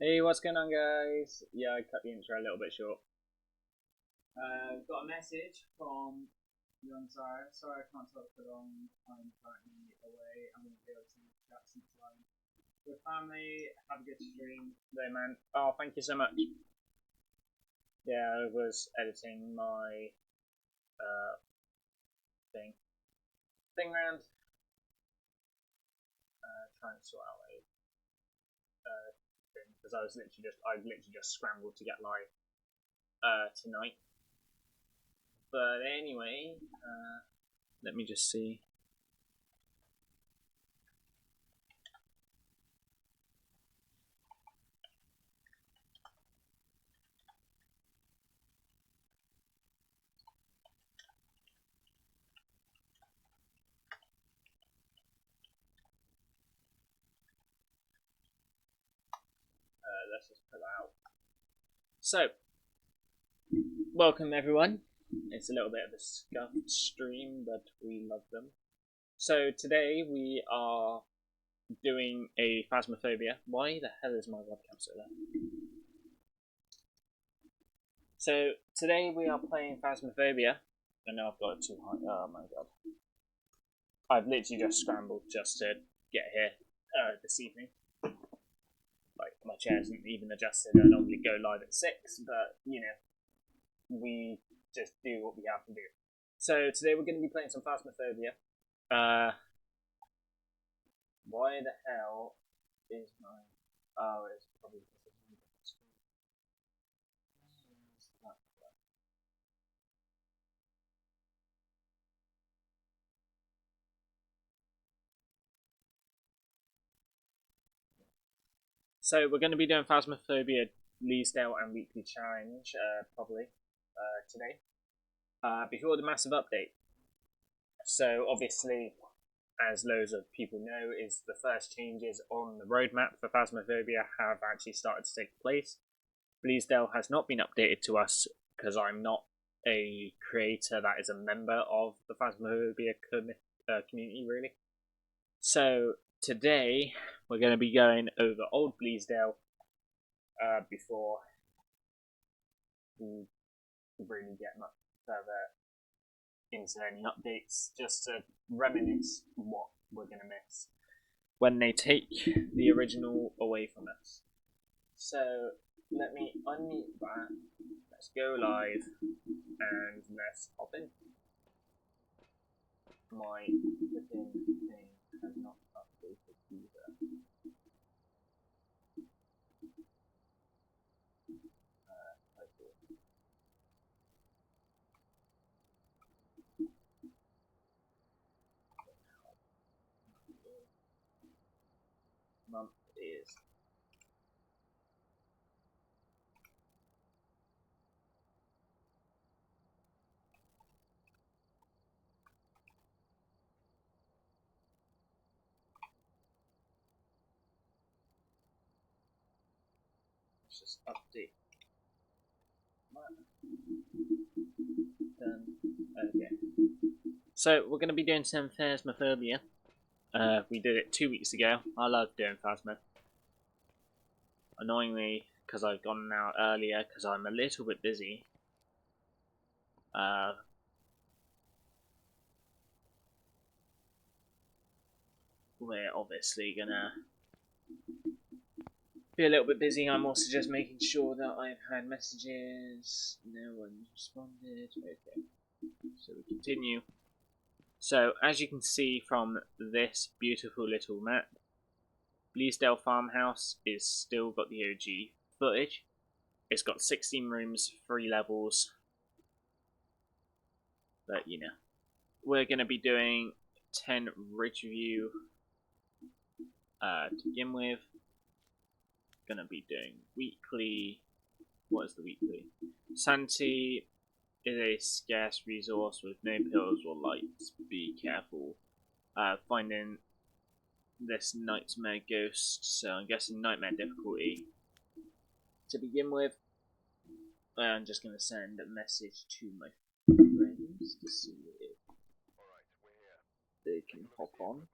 Hey, what's going on, guys? Yeah, I cut the intro a little bit short. Got a message from young Zara. Sorry I can't talk for long. I'm currently away. I'm going to be able to chat some time with family. Have a good stream today, man. Oh, thank you so much. Yeah, I was editing my thing round. Trying to sort out a thing because I literally just scrambled to get live tonight. But anyway, let me just see. Let's just put that out. So, welcome everyone. It's a little bit of a scuffed stream, but we love them. So today we are doing a Phasmophobia. Why the hell is my webcam so low? So today we are playing Phasmophobia. I know I've got it too high. Oh my god. I've literally just scrambled just to get here this evening. Like, my chair isn't even adjusted. I normally go live at 6, but you know, we just do what we have to do. So today we're going to be playing some Phasmophobia. Why the hell is my... Oh, it's probably because of my screen. So we're going to be doing Phasmophobia, Leesdale and Weekly Challenge, probably, today. Before the massive update. So obviously, as loads of people know, is the first changes on the roadmap for Phasmophobia have actually started to take place. Bleasdale has not been updated to us because I'm not a creator that is a member of the Phasmophobia community, really. So today we're going to be going over old Bleasdale before we really get much further into any updates, just to reminisce what we're going to miss when they take the original away from us. So let me unmute that. Let's go live and let's hop in. My flipping thing has not updated either. Month is let's just update done. Okay. So we're going to be doing some Phasmophobia. We did it 2 weeks ago. I love doing Phasmo. Annoyingly, because I've gone out earlier because I'm a little bit busy. We're obviously gonna be a little bit busy. I'm also just making sure that I've had messages. No one's responded. Okay. So we continue. So as you can see from this beautiful little map, Bleasdale Farmhouse is still got the OG footage. It's got 16 rooms, 3 levels. But you know, we're going to be doing 10 Ridgeview to begin with. Going to be doing weekly. What is the weekly? Santee is a scarce resource with no pills or lights. Be careful. Finding this nightmare ghost, so I'm guessing nightmare difficulty. To begin with, I'm just going to send a message to my friends to see if they can hop on.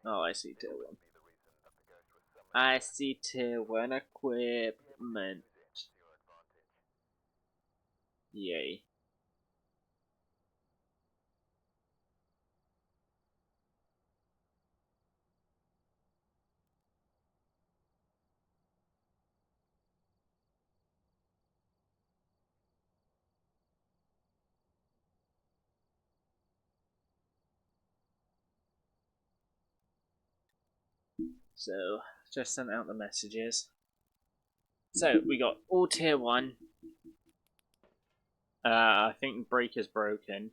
Oh, I see tier 1. I see tier 1 equipment. Yay. So, just sent out the messages. So, we got all tier 1. I think breaker's broken.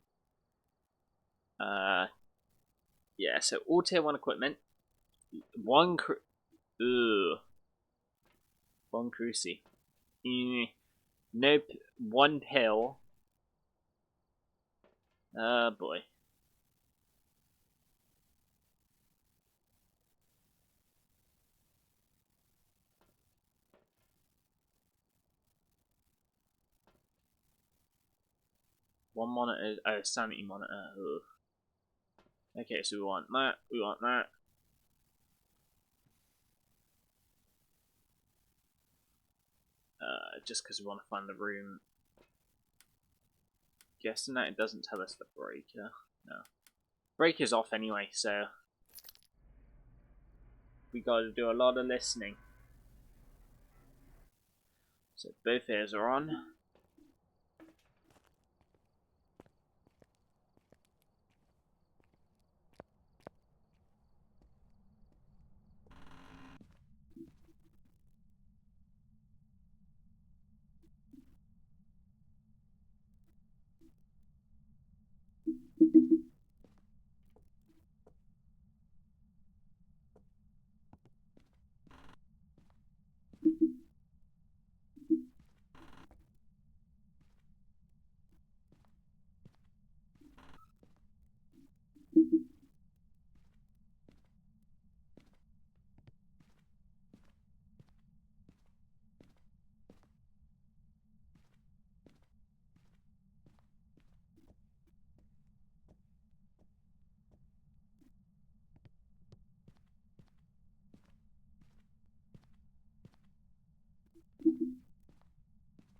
Yeah, so all tier 1 equipment. One one cruci. Nope. One pill. Boy. One monitor. Oh, sanity monitor. Ugh. Okay, so we want that. We want that. Just because we want to find the room. Guessing that it doesn't tell us the breaker. No. Breaker's off anyway, so we got to do a lot of listening. So both ears are on.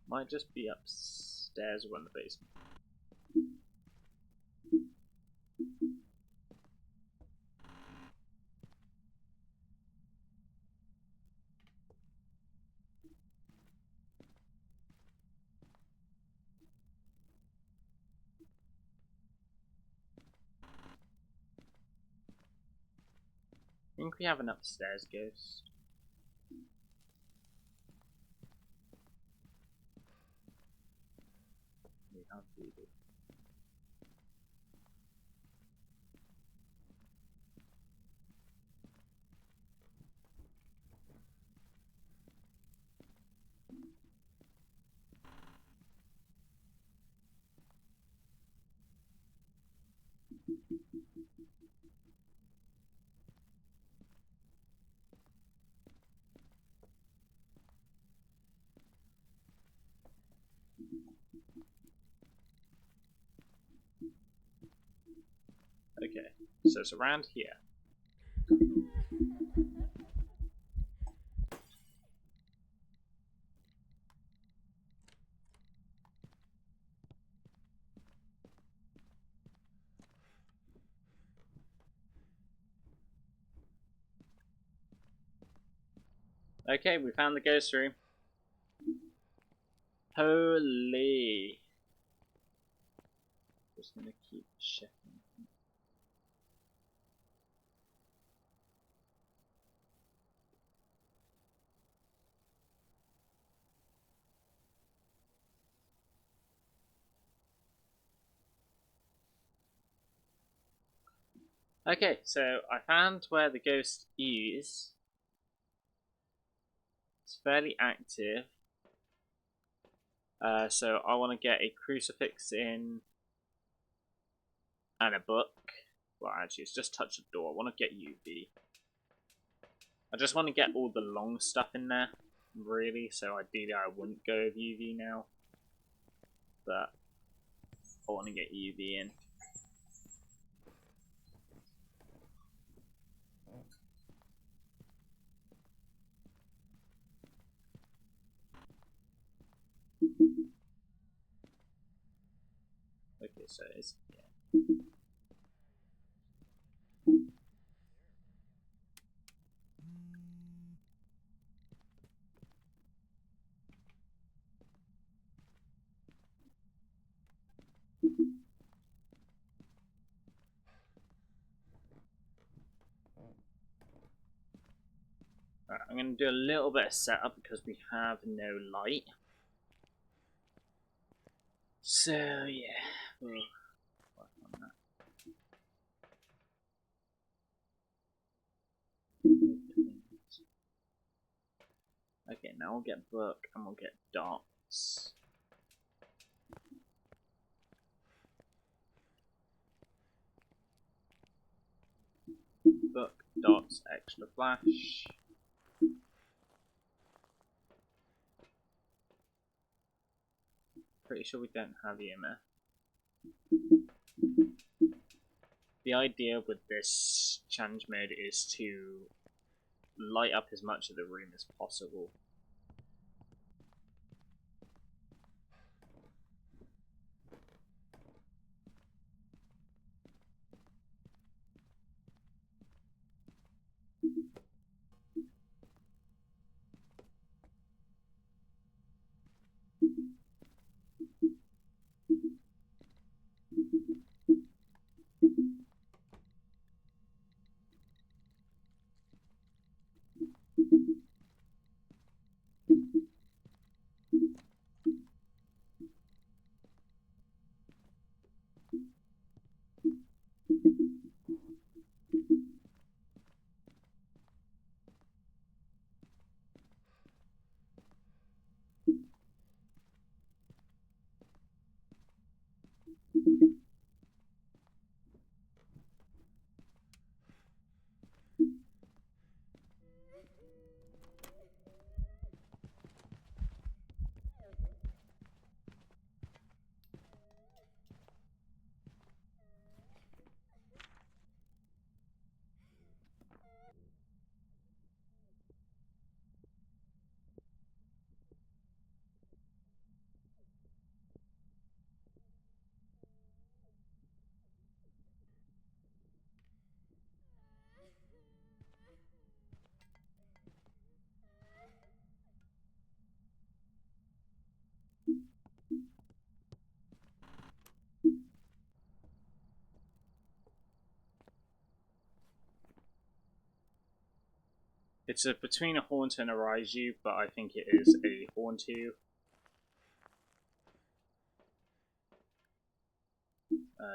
Might just be upstairs or in the basement. I think we have an upstairs ghost. We have voodoo. Okay, so it's around here. Okay, we found the ghost room. Holy. Just gonna keep checking. Okay, so I found where the ghost is. It's fairly active. So I want to get a crucifix in and a book. Well, actually, it's just touch the door. I want to get UV. I just want to get all the long stuff in there, really. So ideally, I wouldn't go with UV now, but I want to get UV in. so it's yeah. Right, I'm going to do a little bit of setup because we have no light. So yeah, we'll work on that. Okay, now we'll get book and we'll get dots. Book, dots, extra flash. Pretty sure we don't have EMF. The idea with this challenge mode is to light up as much of the room as possible. It's between a haunt and a raiju, but I think it is a hauntu.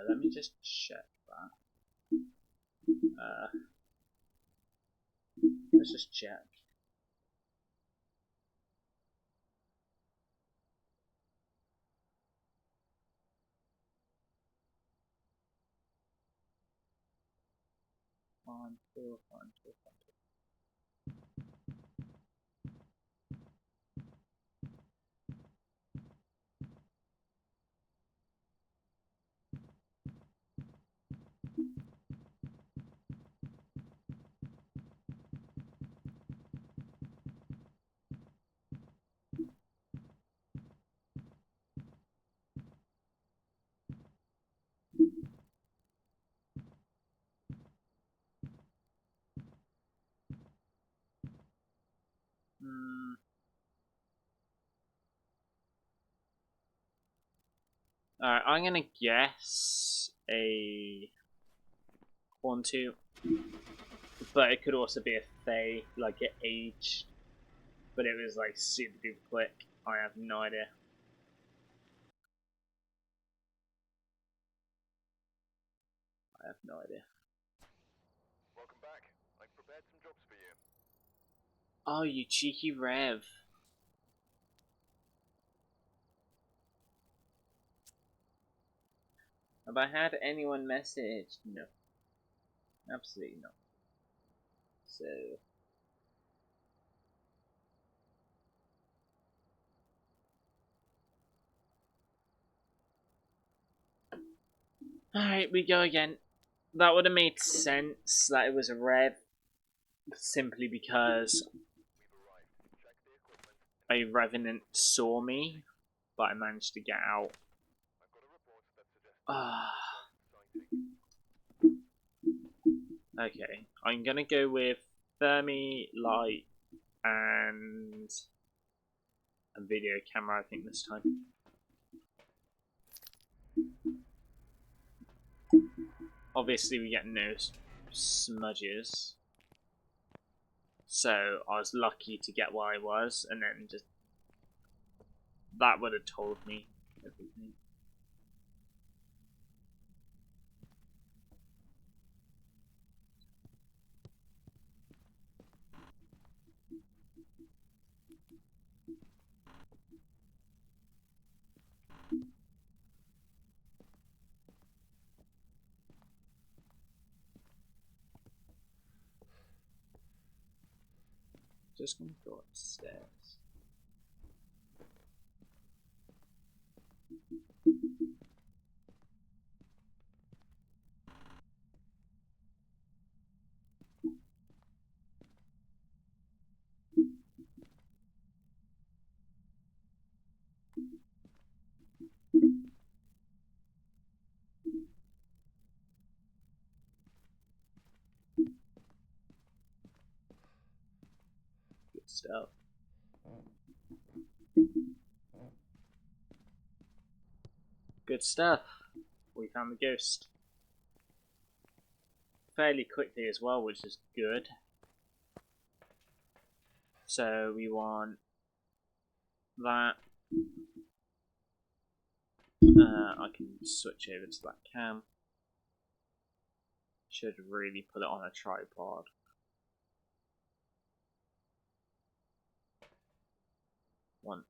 Let me just check that. Let's just check. One, two, one, two, one, two. Alright, I'm gonna guess a hauntu, but it could also be a fae, like it aged, but it was like super duper quick. I have no idea. I have no idea. Welcome back. I've prepared some jobs for you. Oh, you cheeky Rev. Have I had anyone message? No. Absolutely not. So... Alright, we go again. That would have made sense that it was a Rev, simply because a Revenant saw me, but I managed to get out. I've got a report that suggests Okay, I'm gonna go with Thermi, light, and a video camera, I think, this time. Obviously, we get no smudges. So, I was lucky to get where I was, and then just... that would have told me everything. Just gonna go upstairs. Good stuff. Good stuff. We found the ghost. Fairly quickly as well, which is good. So we want that. I can switch over to that cam. Should really put it on a tripod. Want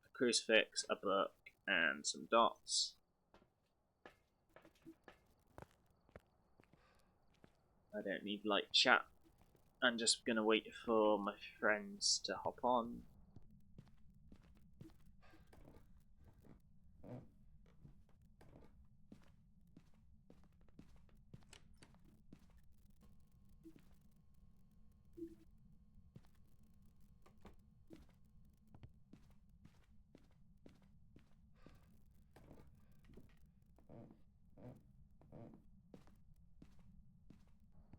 a crucifix, a book, and some dots. I don't need light chat. I'm just gonna wait for my friends to hop on.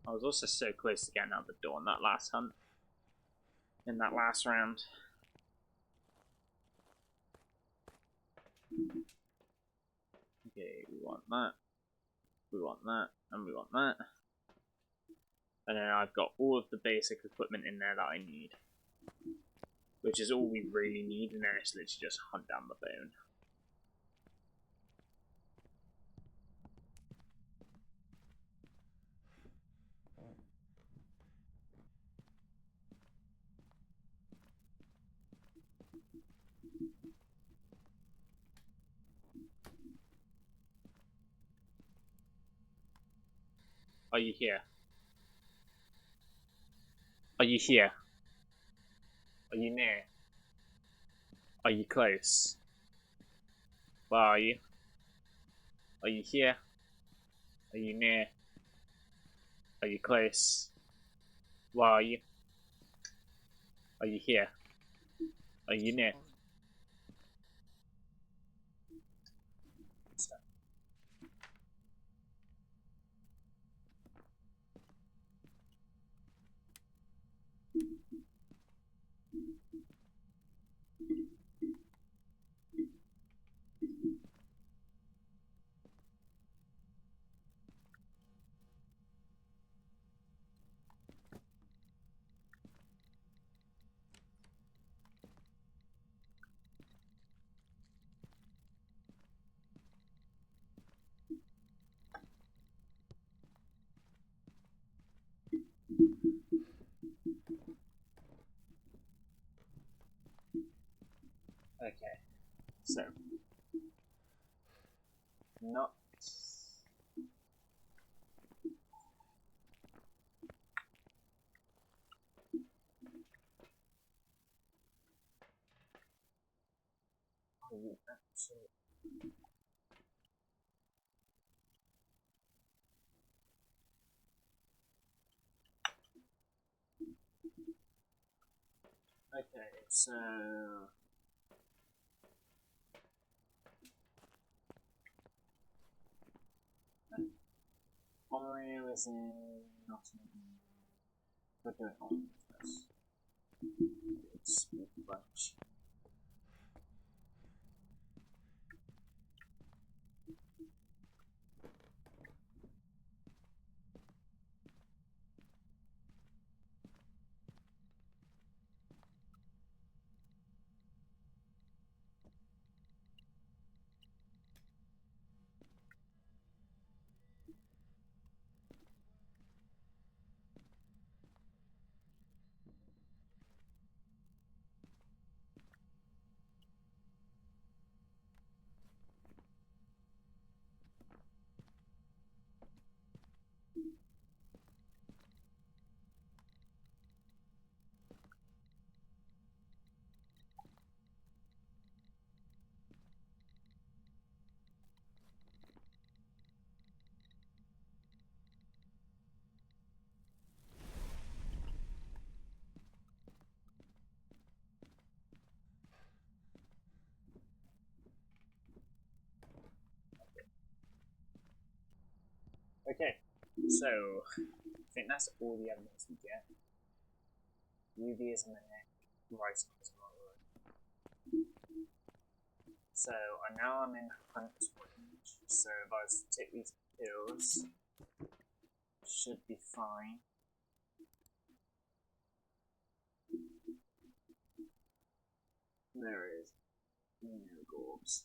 I was also so close to getting out the door in that last hunt. In that last round. Okay, we want that. We want that. And we want that. And then I've got all of the basic equipment in there that I need. Which is all we really need, and then it's literally just hunt down the bone. Are you here? Are you here? Are you near? Are you close? Where are you? Are you here? Are you near? Are you close? Where are you? Are you here? Are you near? Okay, so not. Oh, absolutely. Okay, so Mario is in Nottingham. We're doing all of this. It's a bunch. Okay, so I think that's all the evidence we get. UV is in the neck, right on his motor. So now I'm in hunt range. So if I was to take these pills, should be fine. There is no gorbs.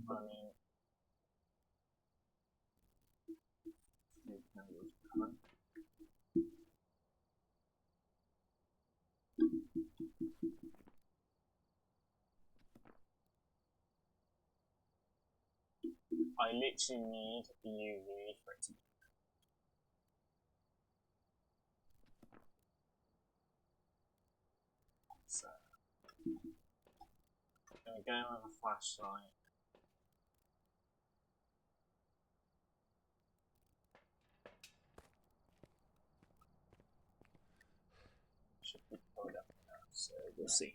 I mean, I literally need UV for it to. So, I'm going to go with a flashlight. Should be pulled up now, so we'll see.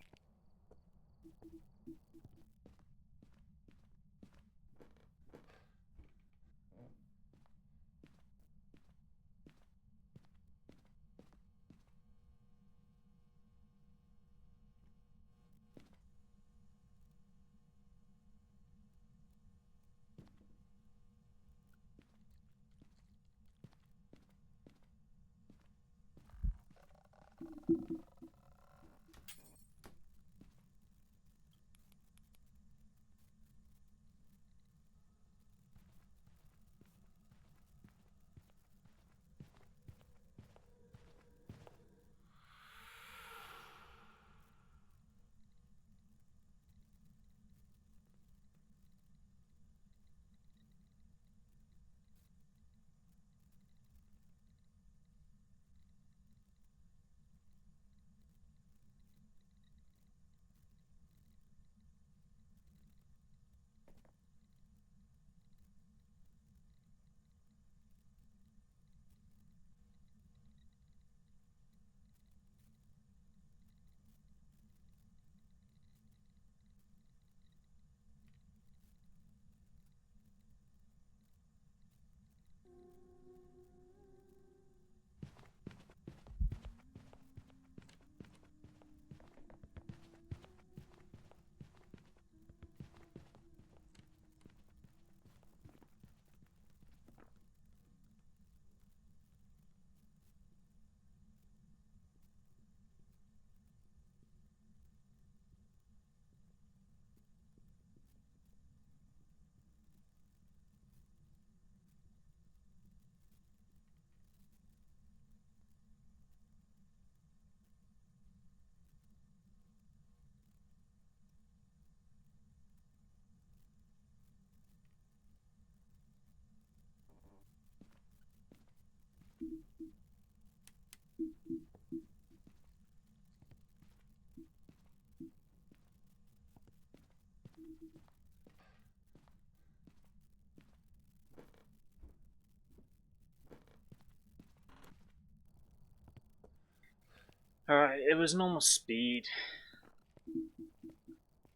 Alright, it was normal speed.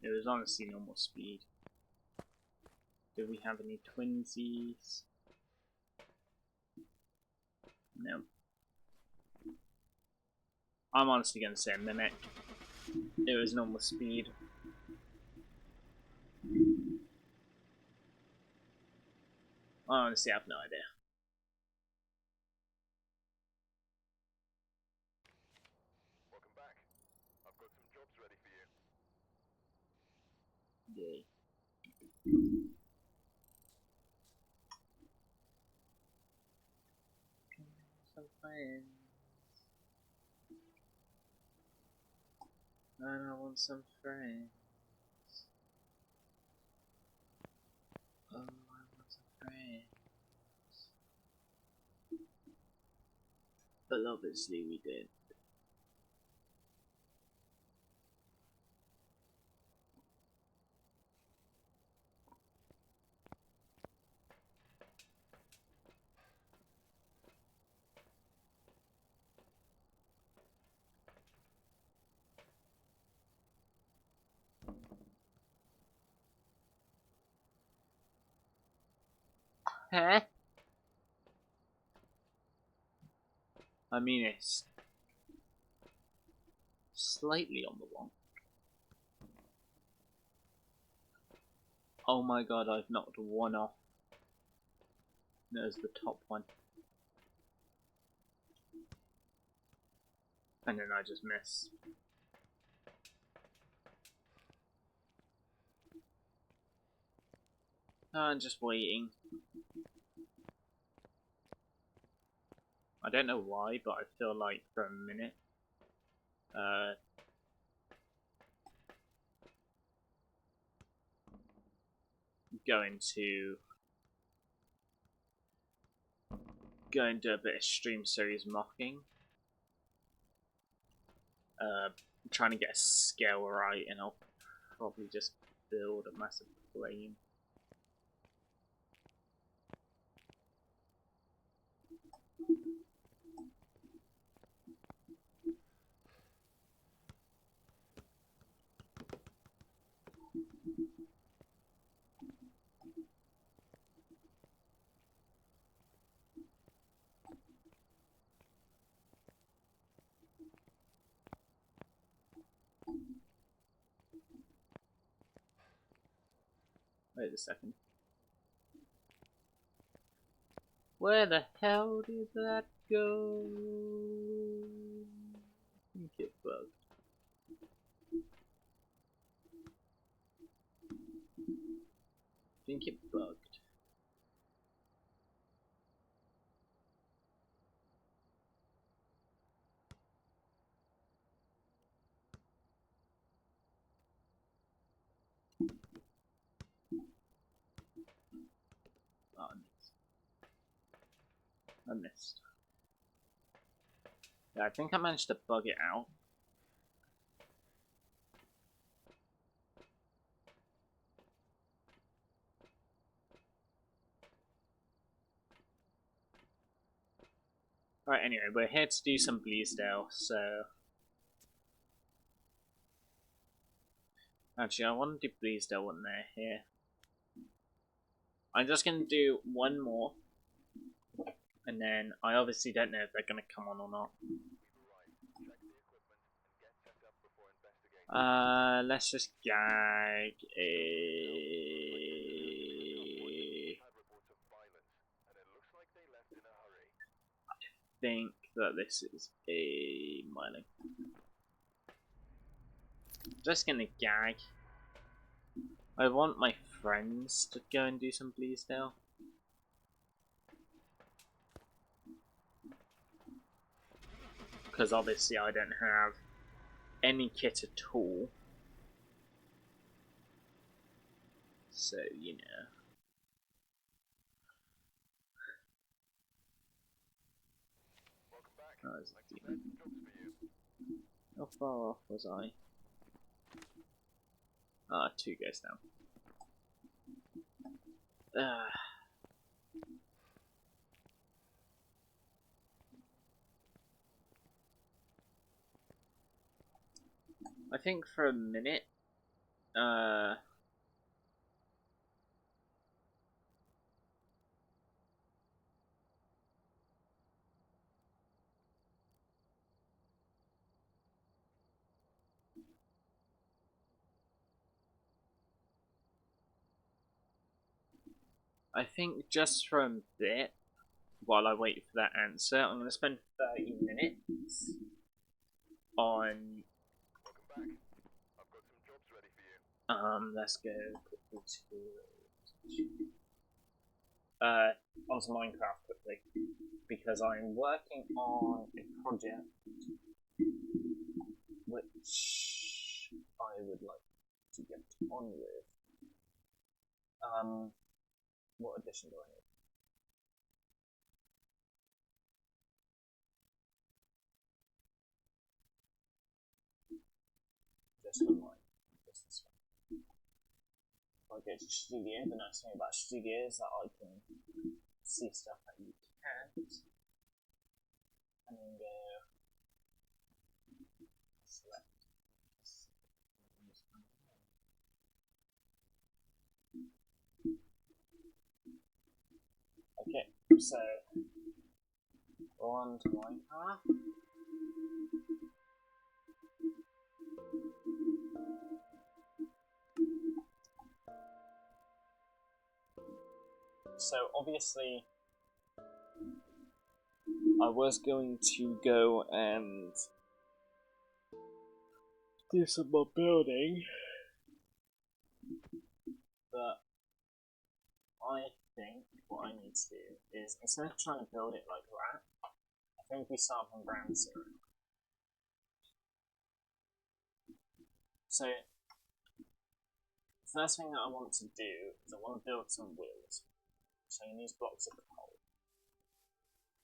It was honestly normal speed. Do we have any twinsies? No. I'm honestly going to say a mimic. It was normal speed. I honestly have no idea. Welcome back. I've got some jobs ready for you. Yay. Some friends. And I want some friends. Oh, I want some friends. But obviously we did. Huh? I mean, it's slightly on the wrong. Oh my god, I've knocked one off. There's the top one. And then I just miss. I'm just waiting. I don't know why, but I feel like for a minute, going to go and do a bit of stream series mocking. Trying to get a scale right, and I'll probably just build a massive plane. Wait a second. Where the hell did that go? I think it bugged. I think it bugged. Oh, I missed. Yeah, I think I managed to bug it out. Right, anyway, we're here to do some Bleasdale, so... Actually, I want to do Bleasdale when they're here. I'm just going to do one more, and then I obviously don't know if they're going to come on or not. Let's just gag a... I think that this is a mining. Just gonna gag. I want my friends to go and do some Bleasdale. Because obviously I don't have any kit at all. So, you know. Oh, there's a demon. How far off was I? Ah, 2 goes down. I think for a minute I think just for a bit, while I wait for that answer, I'm going to spend 30 minutes on. Welcome back. I've got some jobs ready for you. Let's go quickly to onto Minecraft quickly because I'm working on a project which I would like to get on with. What edition do I need? Just online. Just this one. If I go to Studio, the nice thing about Studio is that I can see stuff that you can't. And then go select. Okay, so on to Minecraft. So obviously I was going to go and do some more building, but I think what I need to do is, instead of trying to build it like that, I think we start from ground zero. So the first thing that I want to do is I want to build some wheels. So you need blocks of coal.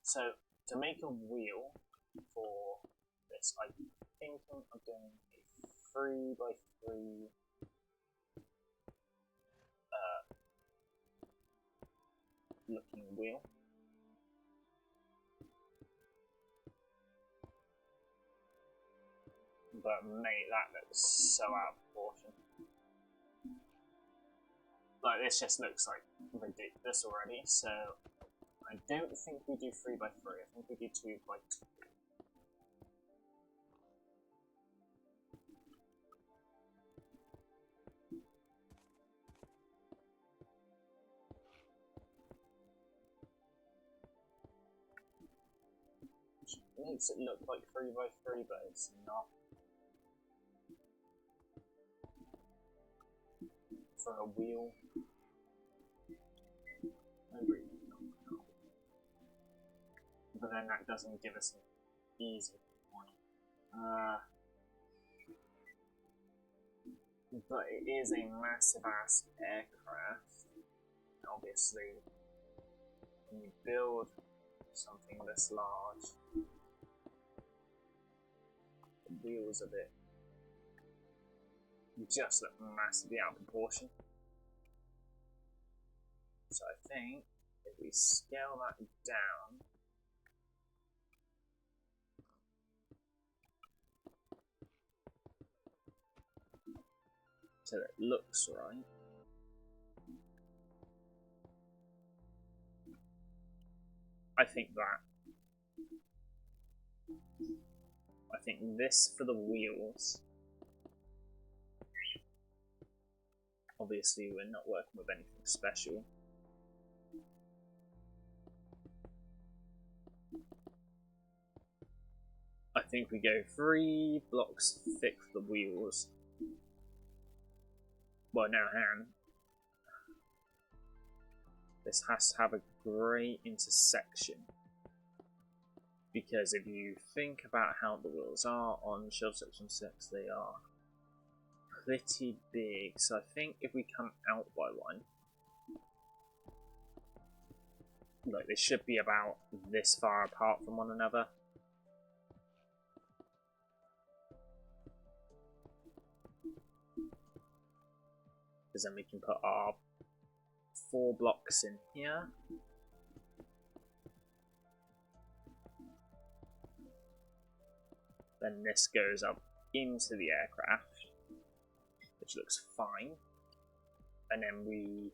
So to make a wheel for this, I'm thinking of doing a 3x3 looking wheel. But mate, that looks so out of proportion. Like, this just looks like ridiculous already, so I don't think we do 3x3, I think we do 2x2. Which makes it look like 3x3, but it's not. For a wheel. But then that doesn't give us an easy point. But it is a massive ass aircraft. Obviously, when you build something this large, the wheels of it just look massively out of proportion. So I think if we scale that down, so that it looks right. I think this for the wheels. Obviously, we're not working with anything special. I think we go 3 blocks thick for the wheels. Well, now hang on. This has to have a great intersection. Because if you think about how the wheels are on Shelf Section 6, they are pretty big. So I think if we come out by one, like they should be about this far apart from one another. Because then we can put our 4 blocks in here. Then this goes up into the aircraft, which looks fine. And then we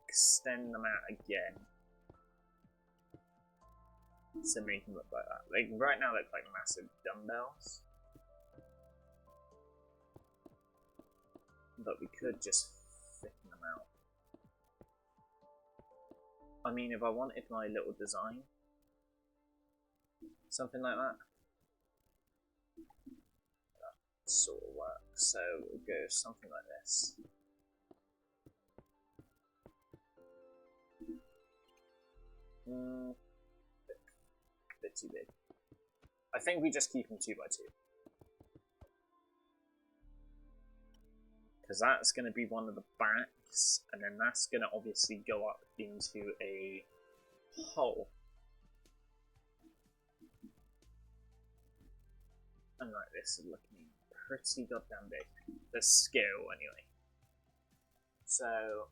extend them out again. So make them look like that. Like right now look like massive dumbbells. But we could just thicken them out. I mean, if I wanted my little design, something like that, that sort of works. So we'll go something like this. Bit too big. I think we just keep them 2x2. Because that's going to be one of the backs, and then that's going to obviously go up into a hole. And like this is looking pretty goddamn big. The scale, anyway. So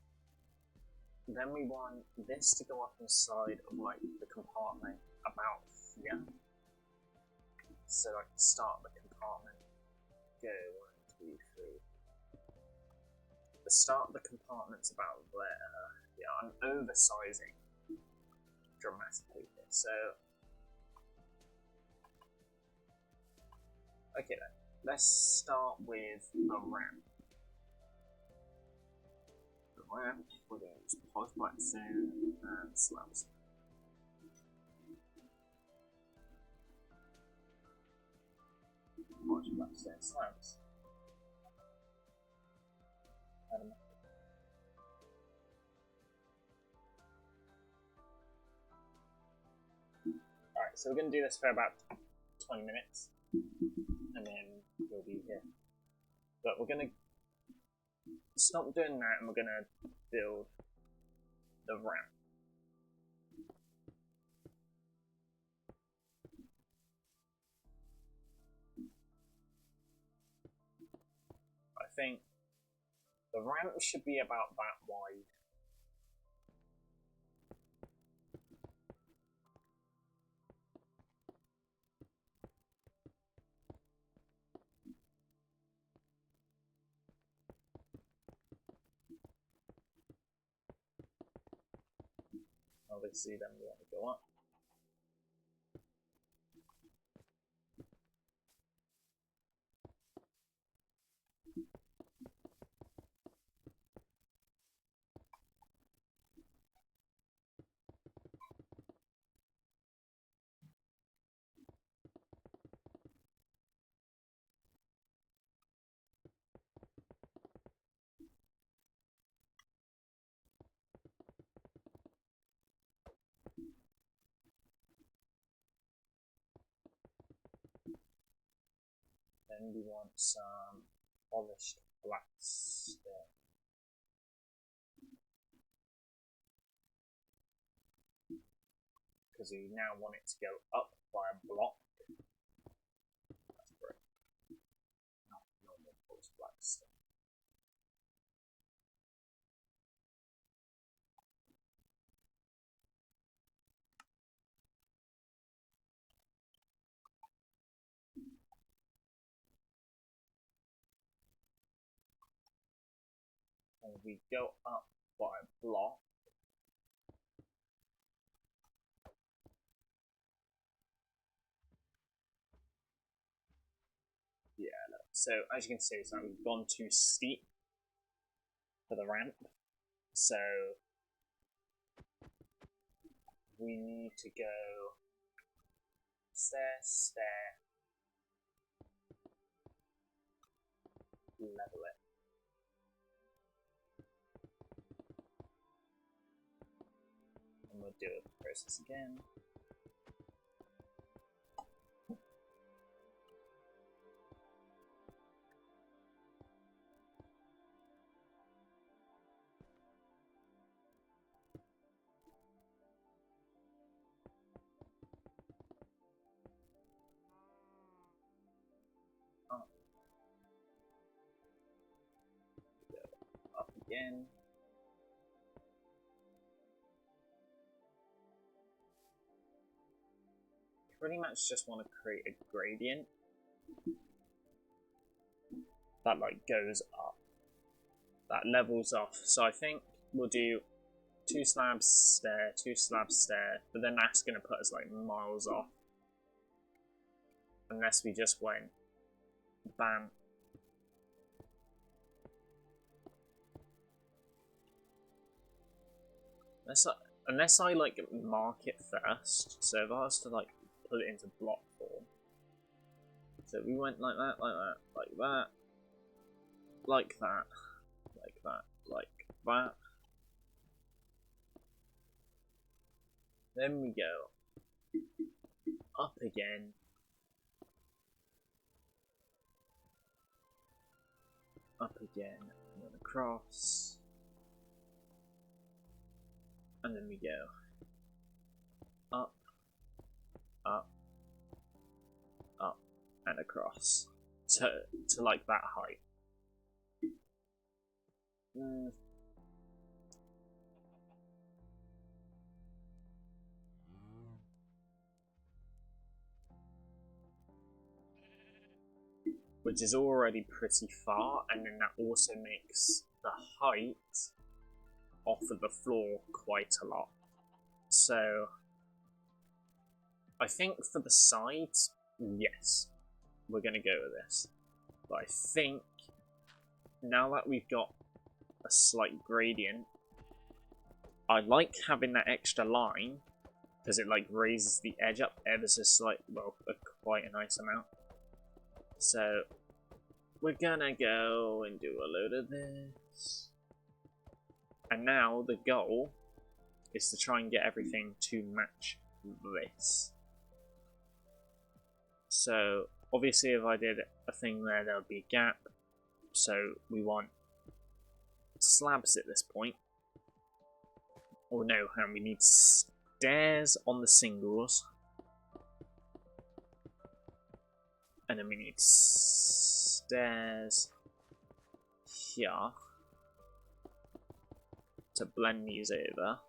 then we want this to go up inside of like the compartment about here. So I can start the compartment. Go 1, 2, 3. The start of the compartment's about there. Yeah, I'm oversizing dramatically here. So okay then. Let's start with the ramp. The ramp, we're going to use polyplax soon and slabs. Polyplax and slabs. Alright, so we're going to do this for about 20 minutes. And then we'll be here. But we're going to stop doing that and we're going to build the ramp. I think the ramp should be about that wide. Obviously, then we want to go up. Then we want some polished black stone. Because we now want it to go up by a block. That's great. Not normal polished black stone. And we go up by a block. Yeah, look. So as you can see, it's like we've gone too steep for the ramp. So we need to go stair, stair, level it. And we'll do the process again. Up. Go up again. Pretty much just want to create a gradient. that like goes up, that levels off. So I think we'll do 2 slabs stair, 2 slabs stair, but then that's going to put us like miles off. Unless we just went bam. Unless I like mark it first. So if I was to like put it into block form. So we went like that, like that, like that, like that, like that, like that. Then we go up again. Up again, and then across. And then we go up, up, up, and across to like that height. Which is already pretty far, and then that also makes the height off of the floor quite a lot. So I think for the sides, yes, we're going to go with this. But I think now that we've got a slight gradient, I like having that extra line because it like raises the edge up ever so slightly, well, quite a nice amount. So we're gonna go and do a load of this. And now the goal is to try and get everything to match this. So obviously if I did a thing there, there would be a gap. So we want slabs at this point. Or no, we need stairs on the singles. And then we need stairs here to blend these over.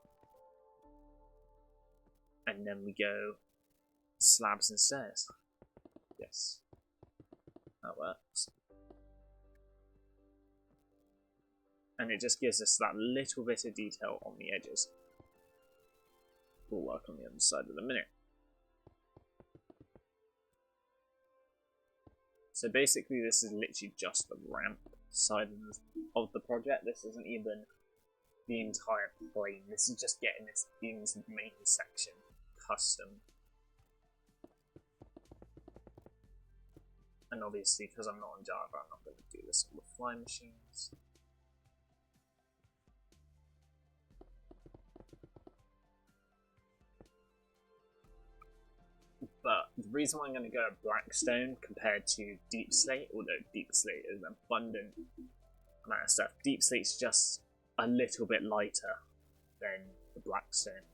And then we go slabs and stairs. Yes, that works. And it just gives us that little bit of detail on the edges. We'll work on the other side in a minute. So basically this is literally just the ramp side of the project. This isn't even the entire plane. This is just getting this main section custom. And obviously because I'm not on Java, I'm not going to do this on the fly machines. But the reason why I'm going to go Blackstone compared to Deep Slate, although Deep Slate is an abundant amount of stuff, Deep Slate's just a little bit lighter than the Blackstone.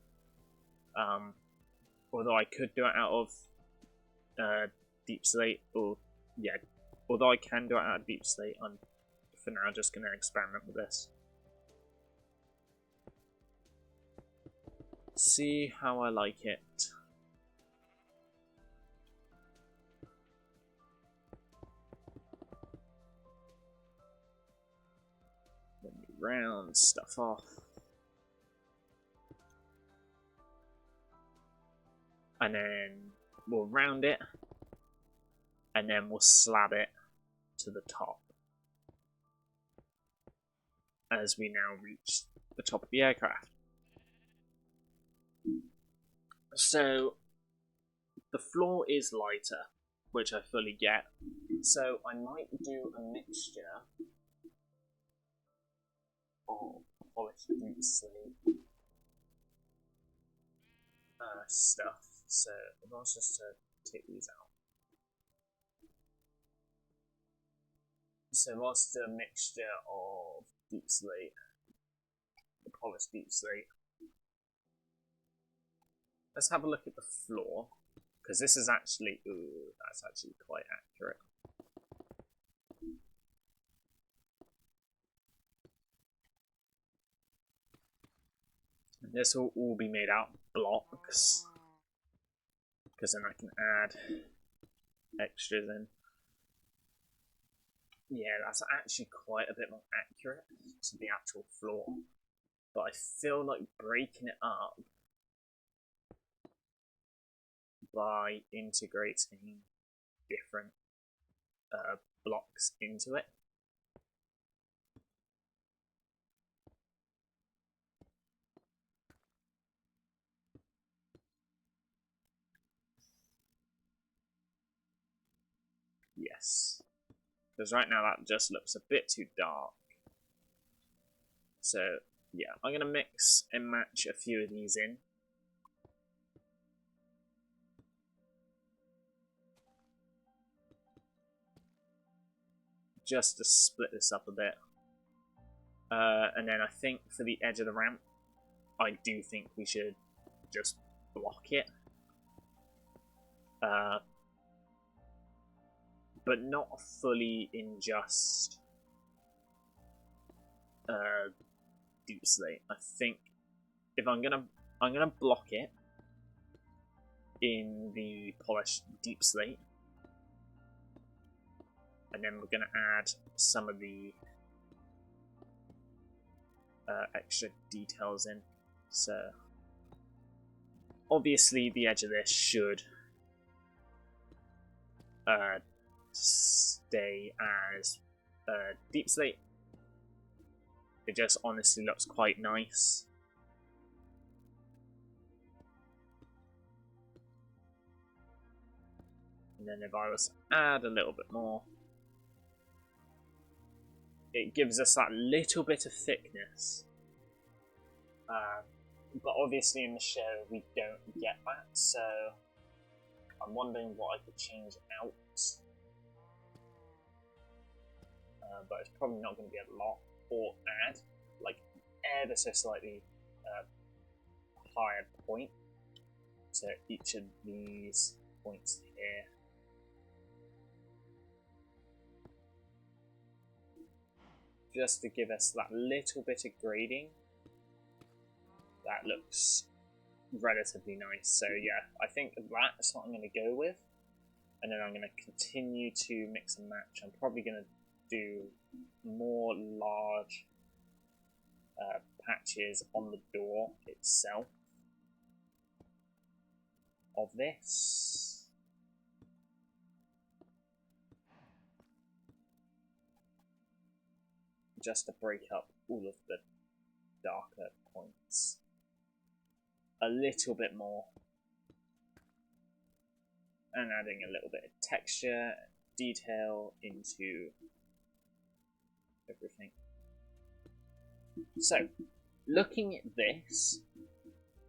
Although I could do it out of Deep Slate, or yeah, although I can do it out of Deep Slate, I'm for now just going to experiment with this. See how I like it. Then we round stuff off. And then we'll round it. And then we'll slab it to the top. As we now reach the top of the aircraft. So the floor is lighter, which I fully get. So I might do a mixture of polished deep slate stuff. So if I was just to take these out. So if I was to do a mixture of deep slate, the polished deep slate. Let's have a look at the floor, because this is actually, ooh, that's actually quite accurate. And this will all be made out of blocks, because then I can add extras in. Yeah, that's actually quite a bit more accurate to the actual floor. But I feel like breaking it up by integrating different blocks into it. Yes. Because right now that just looks a bit too dark. So, yeah, I'm going to mix and match a few of these in. Just to split this up a bit. And then I think for the edge of the ramp, I do think we should just block it. But not fully in just deep slate. I think if I'm gonna block it in the polished deep slate, and then we're gonna add some of the extra details in. So obviously the edge of this should stay as deep slate. It just honestly looks quite nice. And then if I was to add a little bit more, it gives us that little bit of thickness. But obviously in the show we don't get that, so I'm wondering what I could change out. But it's probably not going to be a lot, or add like ever so slightly higher point to each of these points here. Just to give us that little bit of grading. That looks relatively nice. So yeah, I think that's what I'm going to go with. And then I'm going to continue to mix and match. I'm probably going to do more large patches on the door itself of this. Just to break up all of the darker points a little bit more. And adding a little bit of texture, detail into everything. So, looking at this,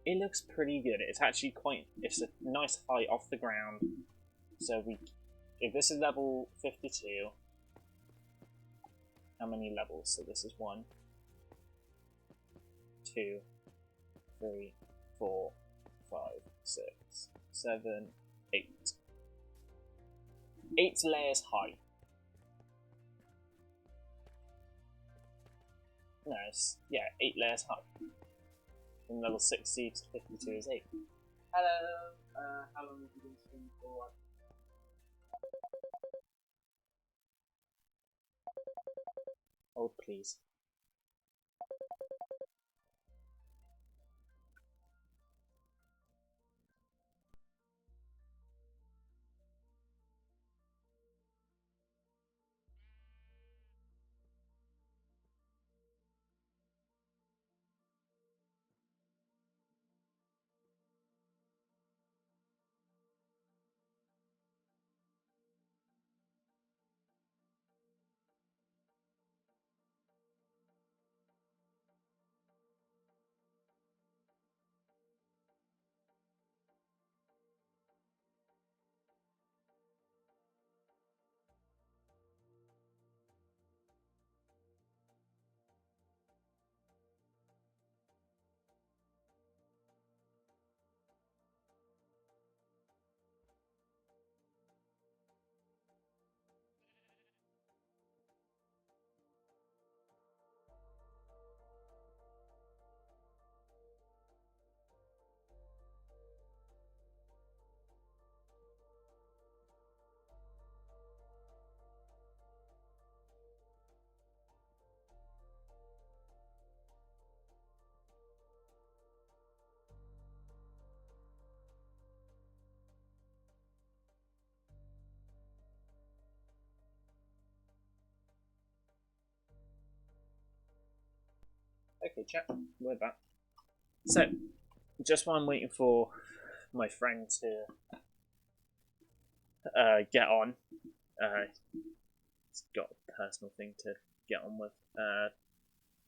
it looks pretty good. It's actually it's a nice height off the ground. So if this is level 52, how many levels? So this is 1, 2, 3, 4, 5, 6, 7, 8. 8 layers high. No, yeah, 8 layers high. From level 60 to 52 is 8. Hello, how long have you been streaming for? Oh, please. Okay, chat, we're back. So, just while I'm waiting for my friend to get on, he's got a personal thing to get on with.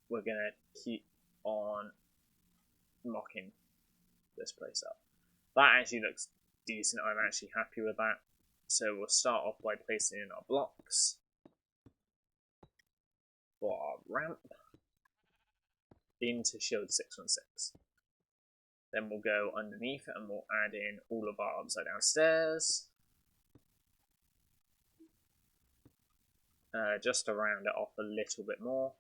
We're gonna keep on mocking this place up. That actually looks decent. I'm actually happy with that. So we'll start off by placing in our blocks for our ramp into shield 616. Then we'll go underneath and we'll add in all of our upside down stairs. Just to round it off a little bit more.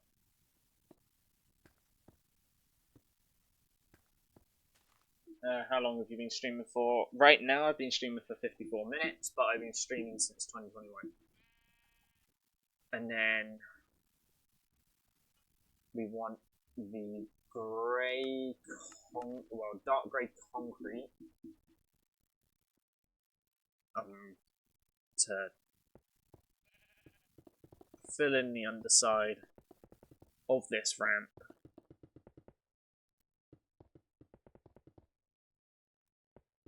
How long have you been streaming for? Right now I've been streaming for 54 minutes, but I've been streaming since 2021. And then we want the grey, dark grey concrete to fill in the underside of this ramp.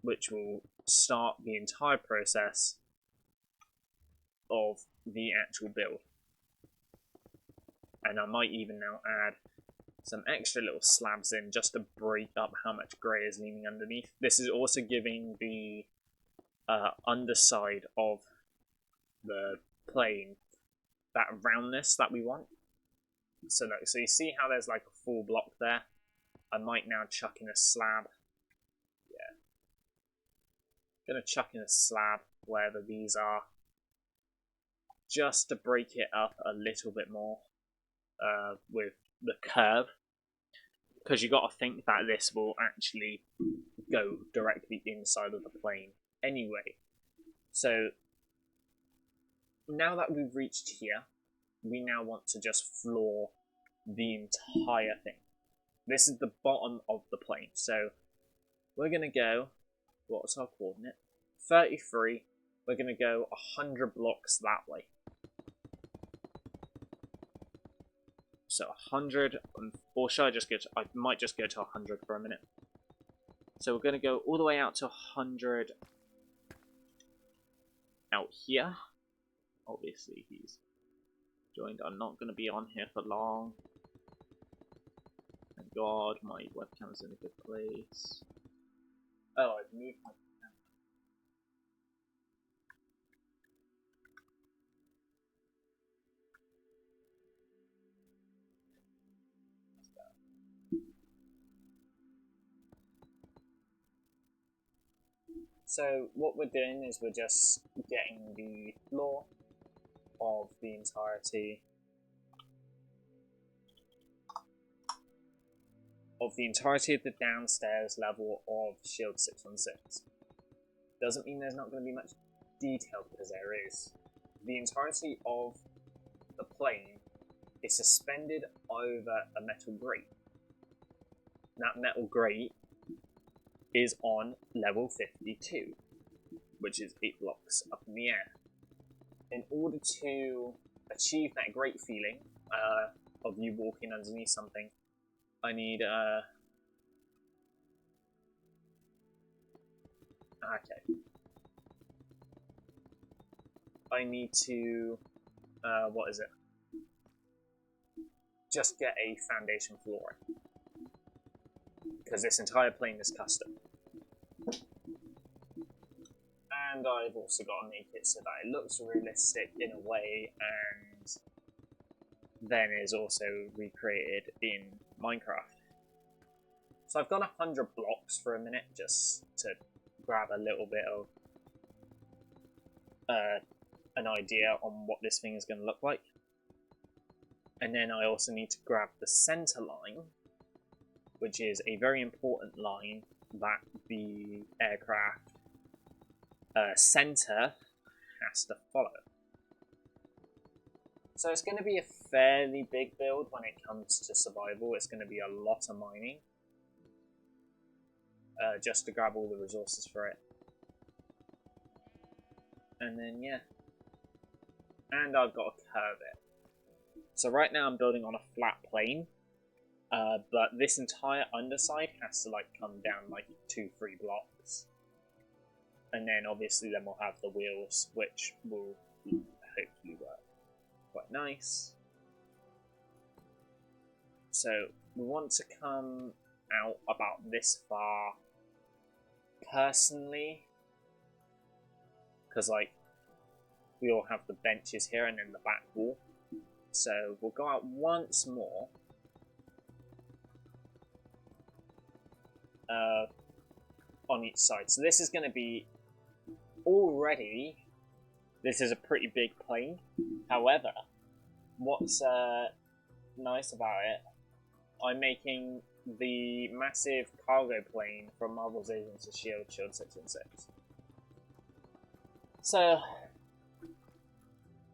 Which will start the entire process of the actual build. And I might even now add some extra little slabs in just to break up how much grey is leaning underneath. This is also giving the underside of the plane that roundness that we want. So look, so you see how there's like a full block there? I might now chuck in a slab. Yeah. Gonna chuck in a slab wherever these are, just to break it up a little bit more with the curve, because you got to think that this will actually go directly inside of the plane anyway. So now that we've reached here, we now want to just floor the entire thing. This is the bottom of the plane, so we're gonna go, what's our coordinate? 33. We're gonna go 100 blocks that way. So 100, or should I just go to, I might just go to 100 for a minute. So we're going to go all the way out to 100 out here. Obviously he's joined. I'm not going to be on here for long. Thank God my webcam's in a good place. Oh, I've moved my So what we're doing is we're just getting the floor of the entirety of the downstairs level of Shield 616. Doesn't mean there's not going to be much detail, because there is. The entirety of the plane is suspended over a metal grate. That metal grate is on level 52, which is 8 blocks up in the air. In order to achieve that great feeling of you walking underneath something, I need I need to what is it? Just get a foundation flooring, because this entire plane is custom. And I've also got to make it so that it looks realistic in a way, and then is also recreated in Minecraft. So I've got 100 blocks for a minute, just to grab a little bit of an idea on what this thing is going to look like. And then I also need to grab the center line, which is a very important line that the aircraft center has to follow. So it's going to be a fairly big build when it comes to survival. It's going to be a lot of mining, just to grab all the resources for it. And then yeah, and I've got to curve it. So right now I'm building on a flat plane, But this entire underside has to like come down like 2-3 blocks, and then obviously then we'll have the wheels, which will hopefully work quite nice. So we want to come out about this far personally, because like we all have the benches here and then the back wall. So we'll go out once more. On each side. So this is going to be already. This is a pretty big plane. However, what's nice about it, I'm making the massive cargo plane from Marvel's Agents of Shield, Shield 616. So,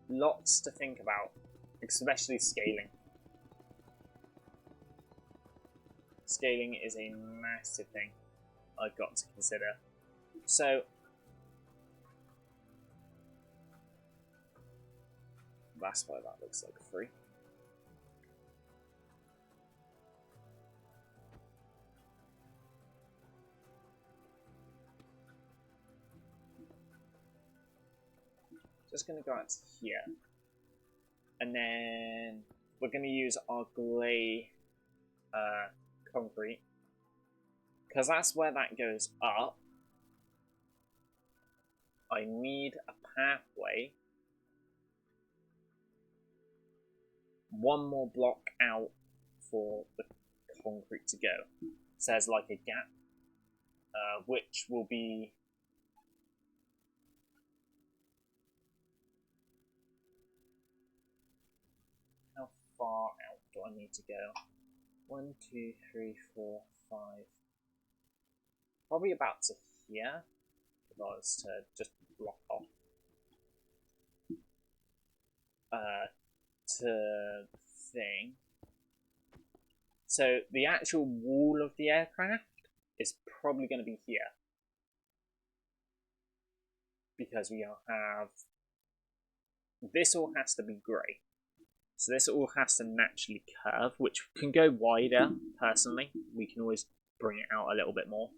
lots to think about, especially scaling. Scaling is a massive thing I've got to consider. So, that's why that looks like 3. Just going to go out to here. And then we're going to use our gley concrete, because that's where that goes up. I need a pathway 1 more block out for the concrete to go. So there's like a gap, which will be how far out do I need to go? 1, 2, 3, 4, 5. Probably about to here, if I was to just block off to thing. So the actual wall of the aircraft is probably going to be here, because we have this all has to be grey. So this all has to naturally curve, which can go wider. Personally, we can always bring it out a little bit more.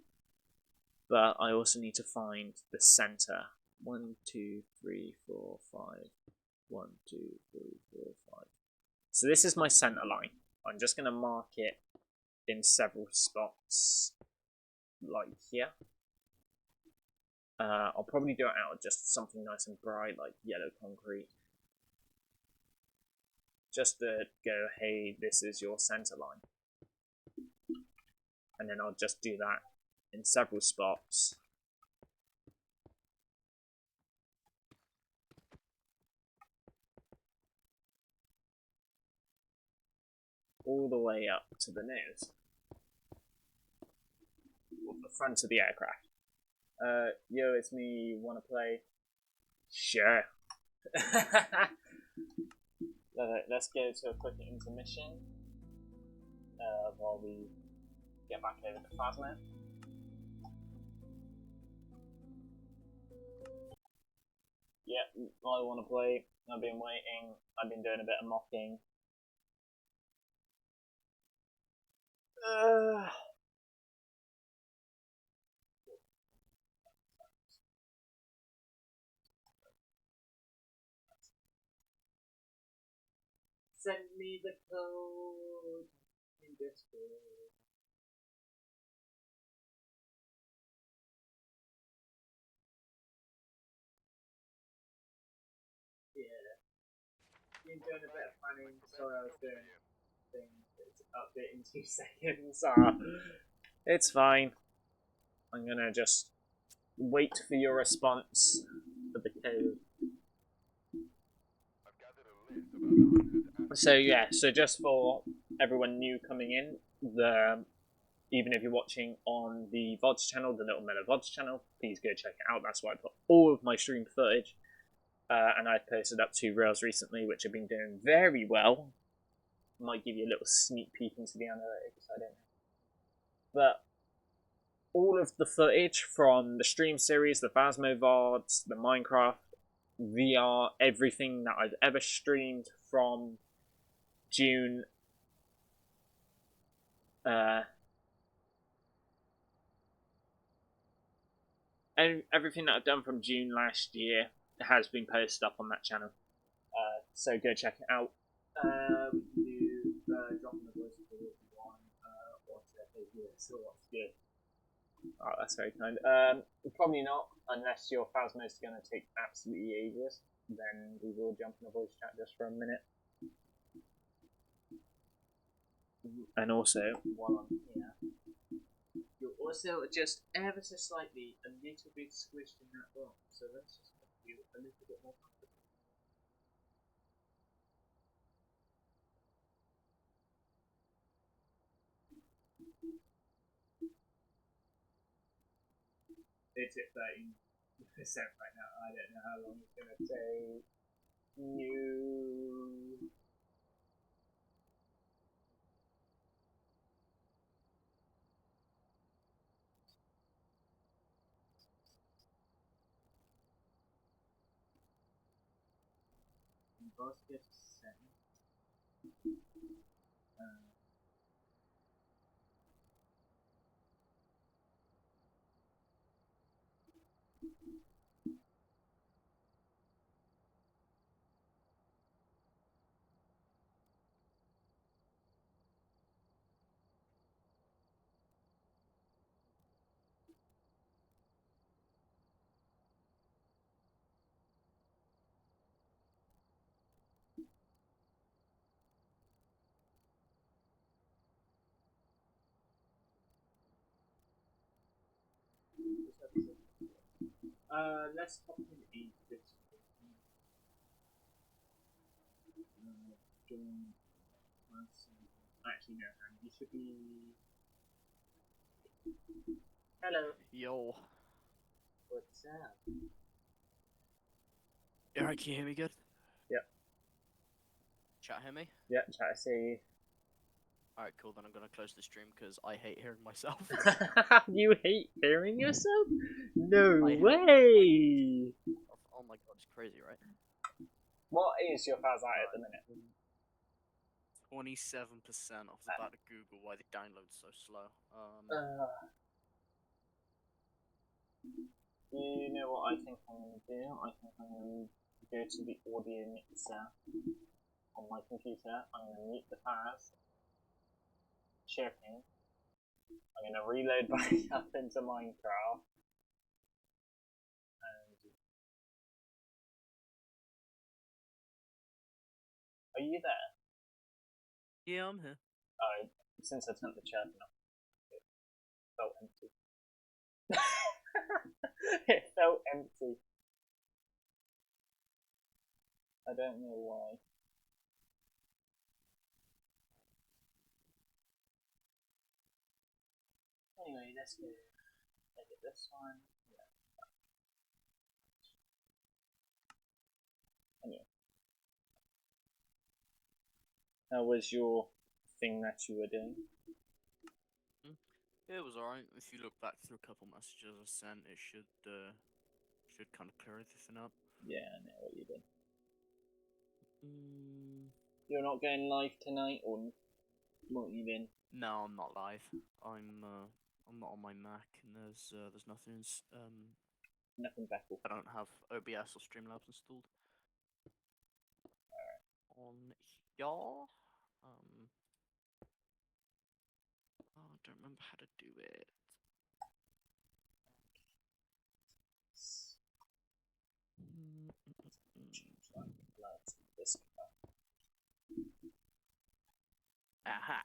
But I also need to find the center. 1, 2, 3, 4, 5. 1, 2, 3, 4, 5. So this is my center line. I'm just going to mark it in several spots, like here. I'll probably do it out of just something nice and bright, like yellow concrete. Just to go, hey, this is your center line. And then I'll just do that in several spots. All the way up to the nose. Or the front of the aircraft. Yo, it's me, wanna play? Sure. Let's go to a quick intermission while we get back over to Phasmo. Yeah, I want to play. I've been waiting. I've been doing a bit of mocking. Send me the code in Discord. Yeah. Been doing a bit of planning. Sorry, I was doing things. It's update in 2 seconds. It's fine. I'm gonna just wait for your response for the code. So yeah, so just for everyone new coming in, even if you're watching on the VODs channel, the Little Mellow VODs channel, please go check it out. That's where I put all of my stream footage. And I've posted up 2 reels recently, which have been doing very well. Might give you a little sneak peek into the analytics, I don't know. But all of the footage from the stream series, the Phasmo VODs, the Minecraft, VR, everything that I've ever streamed from June Uh, and everything that I've done from June last year has been posted up on that channel. So go check it out. You drop in the voice for one, or to so what's good. Oh, that's very kind. Probably not, unless your Phasmo is going to take absolutely ages. Then we will jump in a voice chat just for a minute. And also, While I'm here, you're also just ever so slightly a little bit squished in that box, so let's just make you a little bit more comfortable. It's at 13% right now. I don't know how long it's going to take. You. Both get sent. Let's pop in a bit. Join. Actually, no, you should be. Hello. Yo. What's up? Alright, can you hear me good? Yep. Chat, hear me? Yeah, try to see. Alright, cool, then I'm gonna close the stream because I hate hearing myself. You hate hearing yourself? No I hate- way! Oh my god, it's crazy, right? What is your Phas at the minute? 27%. I was about to Google why the download's so slow. You know what I think I'm going to do? I think I'm going to go to the audio mixer on my computer. I'm going to mute the Phas, chirping. I'm going to reload back up into Minecraft. And are you there? Yeah, I'm here. Oh, since I turned the chirping off, it felt empty. It felt empty. I don't know why. Anyway, let's go edit this one. Yeah. Anyway. How was your thing that you were doing? It was alright. If you look back through a couple messages I sent, it should kind of clear everything up. Yeah, I know what you did. Mm, You're not going live tonight, or won't you been? no, I'm not live. I'm not on my Mac, and there's nothing. Nothing Beckle. I don't have OBS or Streamlabs installed. On here. Oh, I don't remember how to do it. Aha.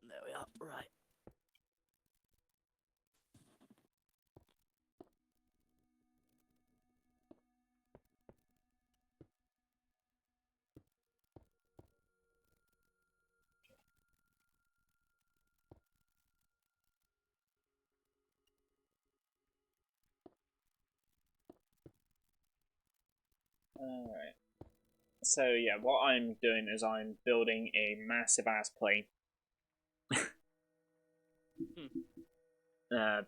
There we are. Right. Alright. So yeah, what I'm doing is I'm building a massive ass plane.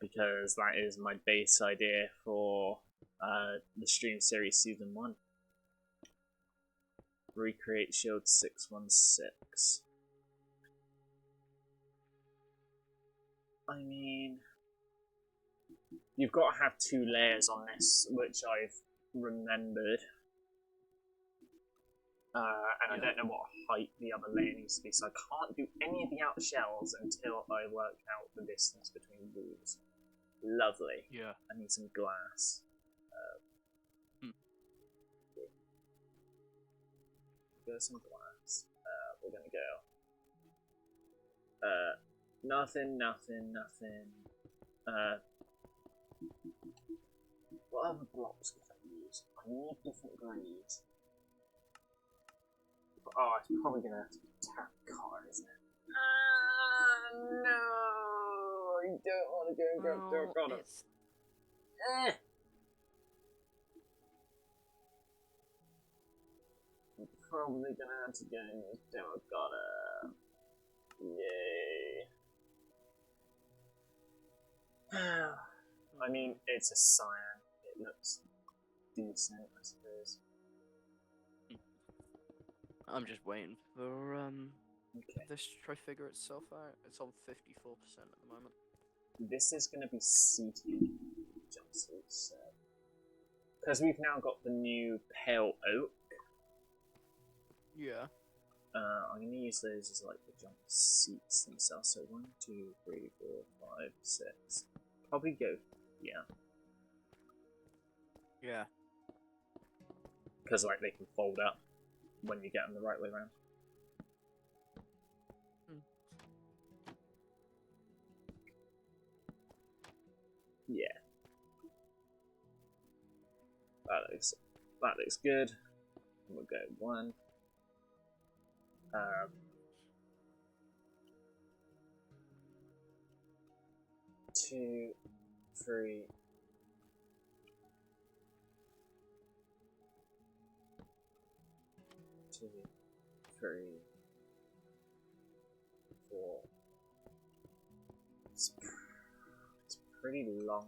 Because that is my base idea for the stream series season 1. Recreate Shield 616. I mean, you've got to have 2 layers on this, which I've remembered. And I don't know what height the other layer needs to be, so I can't do any of the outer shells until I work out the distance between walls. Lovely. Yeah. I need some glass. Go some glass. We're gonna go. Nothing. What other blocks could I use? I need different grades. Oh, it's probably gonna have to be terracotta, isn't it? No! I don't want to go and grab terracotta. It's... I'm probably gonna have to go and use terracotta. Yay. I mean, it's a cyan. It looks decent, I suppose. I'm just waiting for Okay. this to try figure itself out. It's on 54% at the moment. This is going to be seated jumpsuits. Because we've now got the new pale oak, Yeah. I'm going to use those as like the jump seats themselves. So 1, 2, 3, 4, 5, 6. Probably go, yeah. Yeah. Because like they can fold up when you get them the right way around. Yeah. That looks good. We'll go 1. 2, 3. 2, 3, 4. It's pretty long.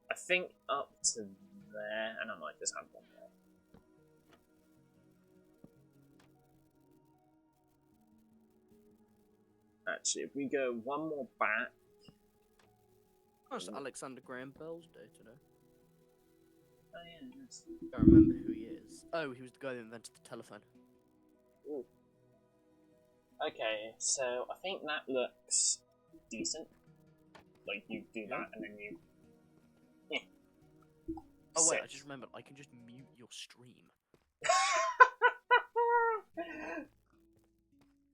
I think up to there, and I might just have one there. Actually, if we go one more back. Oh, it's Alexander Graham Bell's day today. Oh yeah, yes. I don't remember who he is. Oh, he was the guy that invented the telephone. Ooh. Okay, so I think that looks decent. Like you do that and then you. Yeah. Oh wait, I Sit. just remembered. I can just mute your stream.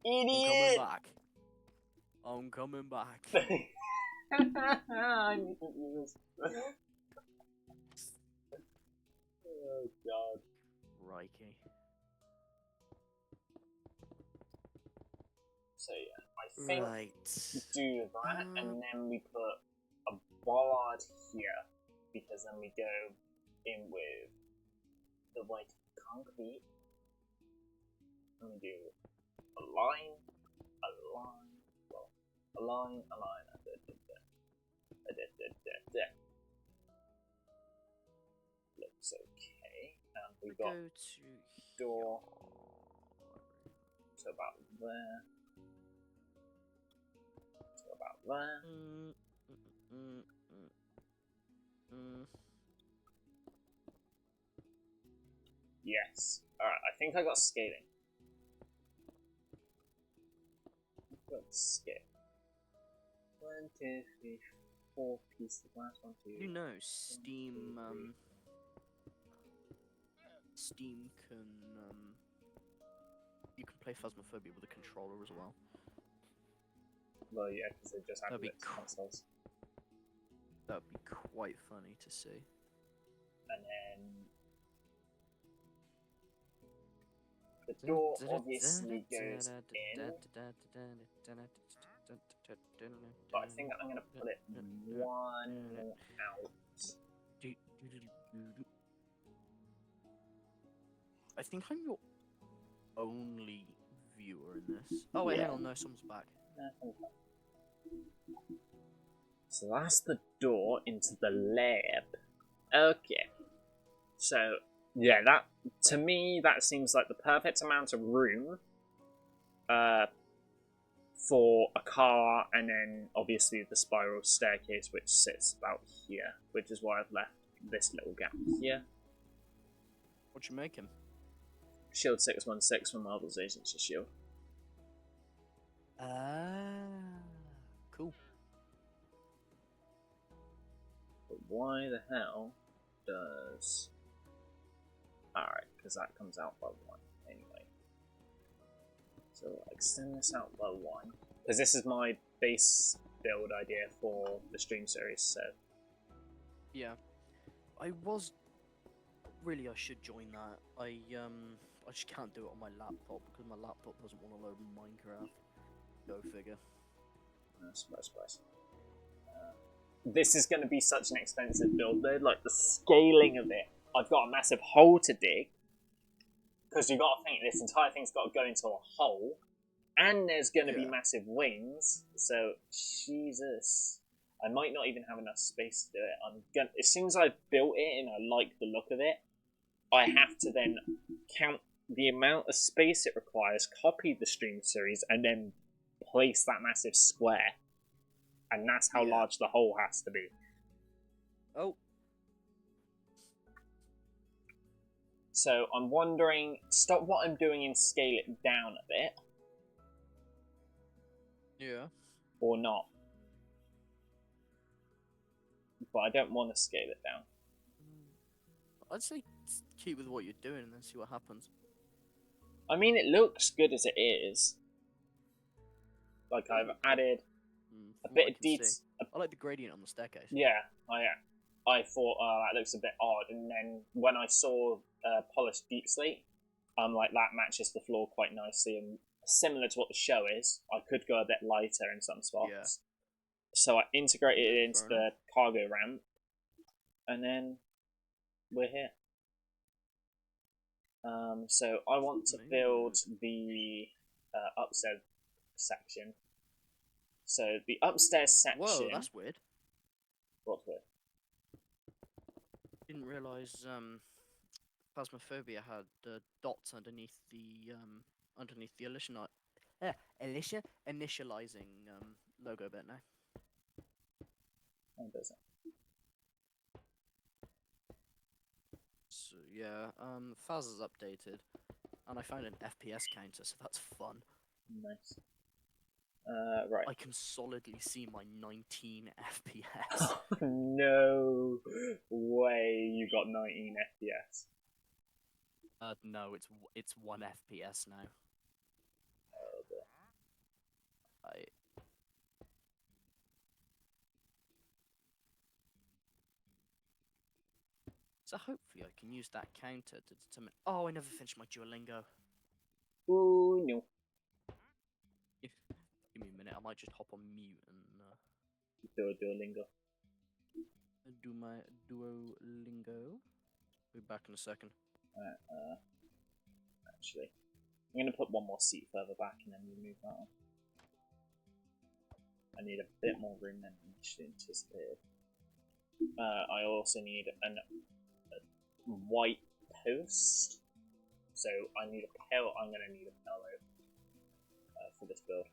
Idiot! I'm coming back. I need to use. Oh god. Crikey. So yeah, I think Right. we do that, and then we put a bollard here, because then we go in with the white concrete, and we do a line, looks okay, and we got Go to door to about there, to about there. Yes. Alright, I think I got scaling. Scale. 1, 2, 3, 4 pieces of glass. 1, 2. You know, Steam can you can play Phasmophobia with a controller as well. Well, yeah, because they just have That'd be it consoles. That would be quite funny to see. And then the door obviously goes in, but I think I'm going to put it one out. I think I'm your only viewer in this. Oh wait, hang on, no, someone's back. So that's the door into the lab. Okay. So, yeah, that, to me, that seems like the perfect amount of room for a car, and then obviously the spiral staircase, which sits about here, which is why I've left this little gap here. What you make him? Shield 616 from Marvel's Agents of Shield. Cool. But why the hell does... Alright, because that comes out by 1 anyway. So I'll extend this out by 1. Because this is my base build idea for the stream series, so... Yeah. I should join that. I just can't do it on my laptop because my laptop doesn't want to load Minecraft. Go figure. Surprise. This is going to be such an expensive build though, like the scaling of it. I've got a massive hole to dig, because you've got to think this entire thing's got to go into a hole, and there's going to be massive wings, so Jesus. I might not even have enough space to do it. As soon as I've built it and I like the look of it, I have to then count the amount of space it requires, copy the stream series, and then place that massive square. And that's how large the hole has to be. Oh. So I'm wondering, stop what I'm doing and scale it down a bit. Yeah. Or not. But I don't want to scale it down. I'd say keep with what you're doing and then see what happens. I mean, it looks good as it is. Like, I've added a bit of detail. I like the gradient on the staircase. Yeah, I thought, that looks a bit odd. And then when I saw polished deep slate, I'm like, that matches the floor quite nicely. And similar to what the show is, I could go a bit lighter in some spots. Yeah. So I integrated it into the cargo ramp. And then we're here. So I want to build the upstairs section. So the upstairs section... Whoa, that's weird. What's weird? Didn't realise Phasmophobia had dots underneath the initializing logo bit now. Oh, does it? So yeah, Phas is updated, and I found an FPS counter, so that's fun. Nice. Right. I can solidly see my 19 FPS. No way you got 19 FPS. No, it's 1 FPS now. Oh, dear. So hopefully I can use that counter to determine... Oh, I never finished my Duolingo. Ooh, no. Give me a minute, I might just hop on mute and... Do a Duolingo. Do my Duolingo. Be back in a second. Actually, I'm going to put one more seat further back and then remove that one. I need a bit more room than initially anticipated. I also need a white post. So I need a pillow. I'm going to need a pillow for this build.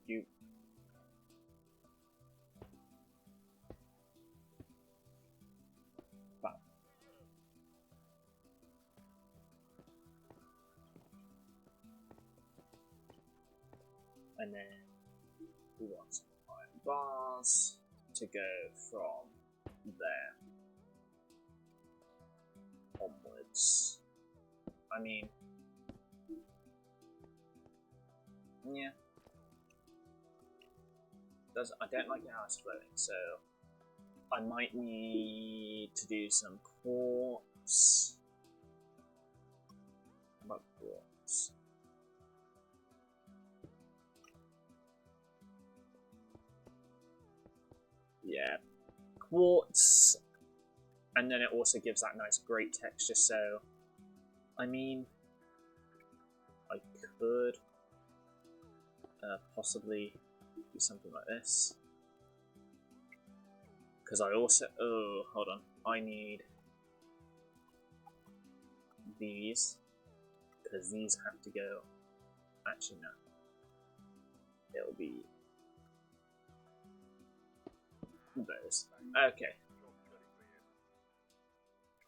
You. Wow. And then we want some iron bars to go from there onwards. I mean, yeah. I don't like how it's flowing, so I might need to do some quartz. How about quartz? Yeah, quartz, and then it also gives that nice great texture, so I mean, I could possibly do something like this. Because I also... Oh, hold on. I need these. Because these have to go... Actually, no. It'll be... those. Okay.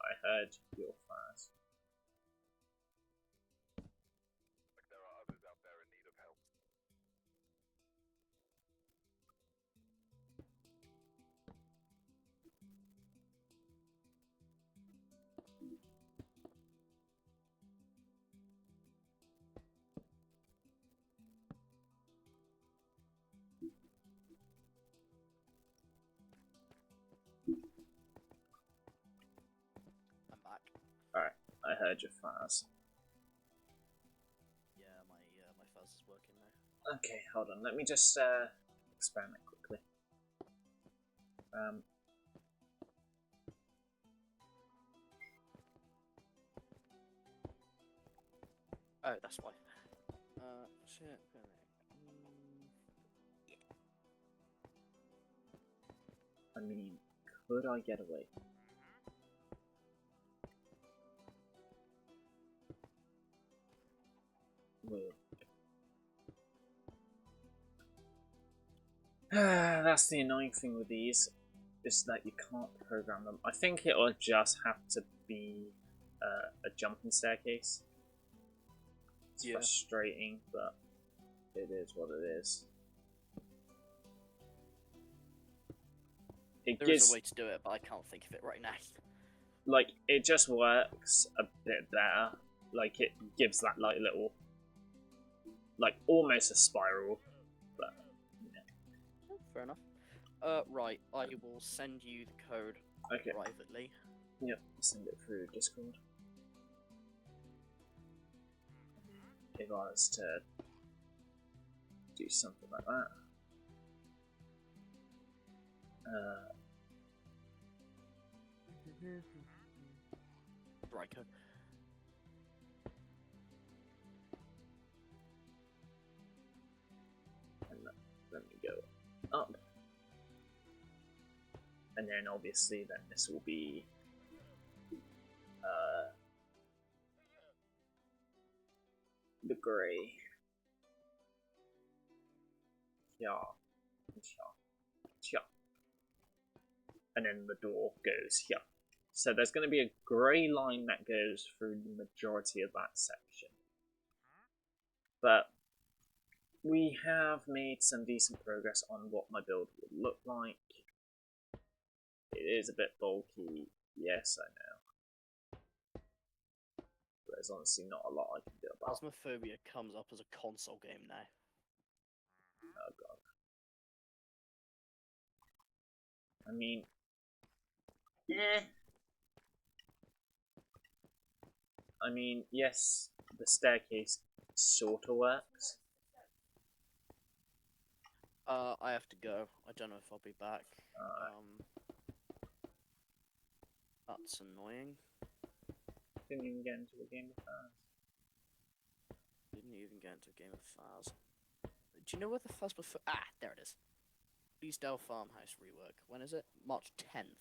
I heard your fires. Like there are others out there in need of help. I'm back. Alright, I heard your fires. Yeah, my fuzz is working now. Okay, hold on. Let me just experiment quickly. Oh, that's why. Shit. I mean, could I get away? Whoa. That's the annoying thing with these, is that you can't program them. I think it'll just have to be a jumping staircase. It's Yeah. frustrating, but it is what it is. It There gives, is a way to do it, but I can't think of it right now. like, it just works a bit better. Like, it gives that, like, little, like, almost a spiral, but, yeah. Fair enough. Right, I will send you the code Okay, privately. yep, send it through Discord. If I was to do something like that. Right code. And let me go up. And then obviously then this will be the grey. Yeah. Yeah. And then the door goes here. So there's going to be a grey line that goes through the majority of that section. But we have made some decent progress on what my build would look like. It is a bit bulky, yes, I know. But there's honestly not a lot I can do about it. Phasmophobia comes up as a console game now. Oh god. I mean, I mean, yes, the staircase sort of works. I have to go. I don't know if I'll be back. That's annoying. Didn't even get into a game of Phas. Didn't even get into a game of Phas. Do you know where the Phasmophobia... Ah, there it is. Bleasdale Farmhouse rework. When is it? March 10th.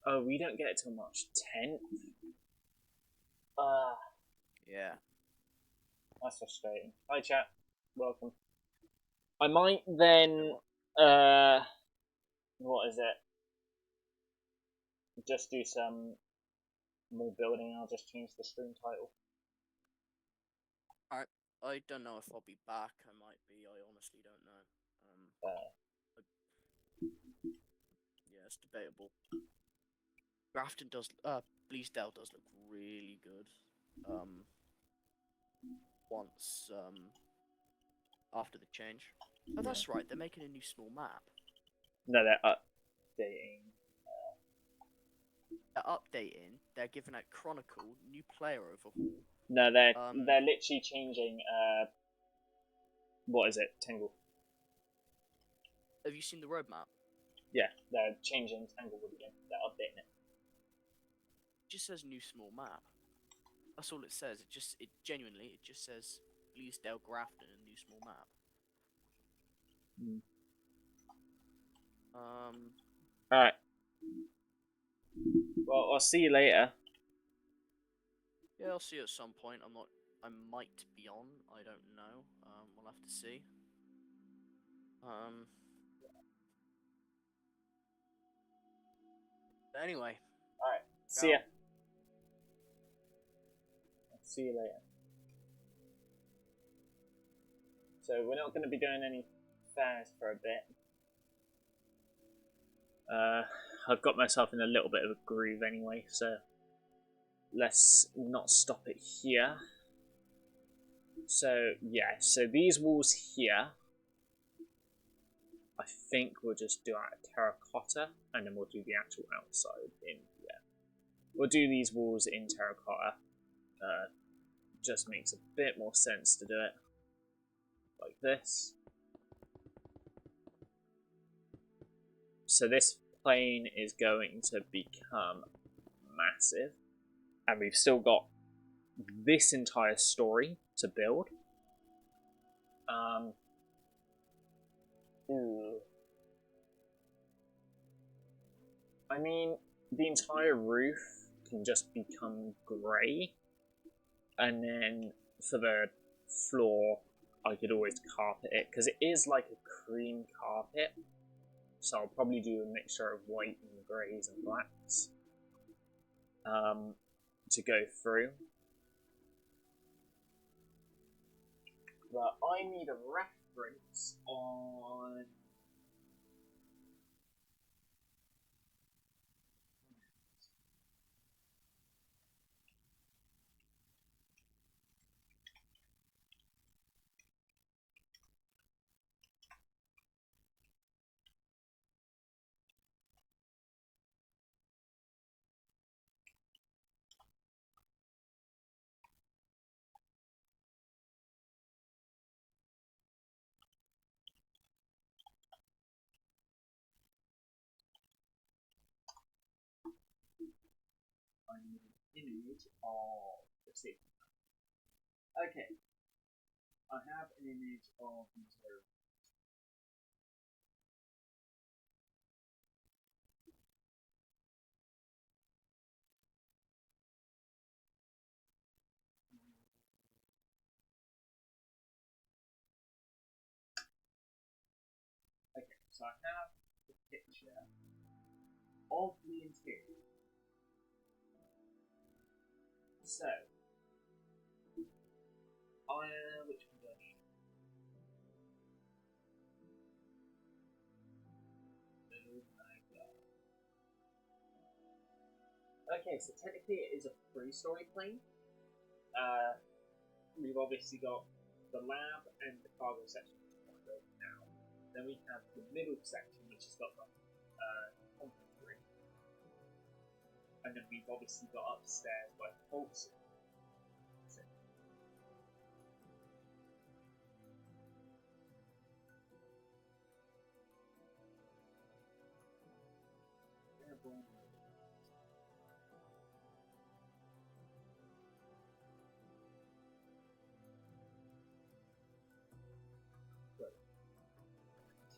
Oh, we don't get it till March 10th? Yeah. That's frustrating. Hi chat, welcome. I might then, what is it? Just do some more building, I'll just change the stream title. Alright. I don't know if I'll be back. I might be. I honestly don't know. Yeah, it's debatable. Grafton does... Bleasdale does look really good. Once, after the change. Oh, that's right. They're making a new small map. No, they're updating. They're updating. They're giving out Chronicle, new player overhaul. No, they're literally changing, what is it? Tangle. Have you seen the roadmap? Yeah, they're changing Tanglewood again. They're updating it. It just says new small map. That's all it says. It genuinely, it just says Bleasdale Grafton and new small map. Alright. Well, I'll see you later. Yeah, I'll see you at some point. I might be on. I don't know. We'll have to see. Anyway. Alright. See Ciao. ya. I'll see you later. So we're not going to be doing any fairs for a bit. I've got myself in a little bit of a groove anyway, so let's not stop it here. So yeah, so these walls here, I think we'll just do out of terracotta, and then we'll do the actual outside in here. We'll do these walls in terracotta. Just makes a bit more sense to do it like this. So this plane is going to become massive, and we've still got this entire story to build. I mean, the entire roof can just become grey, and then for the floor, I could always carpet it because it is like a cream carpet. So I'll probably do a mixture of white and greys and blacks to go through. But I need a reference on. I need an image of. Let's see. Okay. I have an image of material. Okay, so I have the picture of the interior. So, which one do I need? Oh my god. Okay, so technically it is a three-story plane. We've obviously got the lab and the cargo section now. Then we have the middle section, which has got the conference room. And then we've obviously got upstairs by Colson.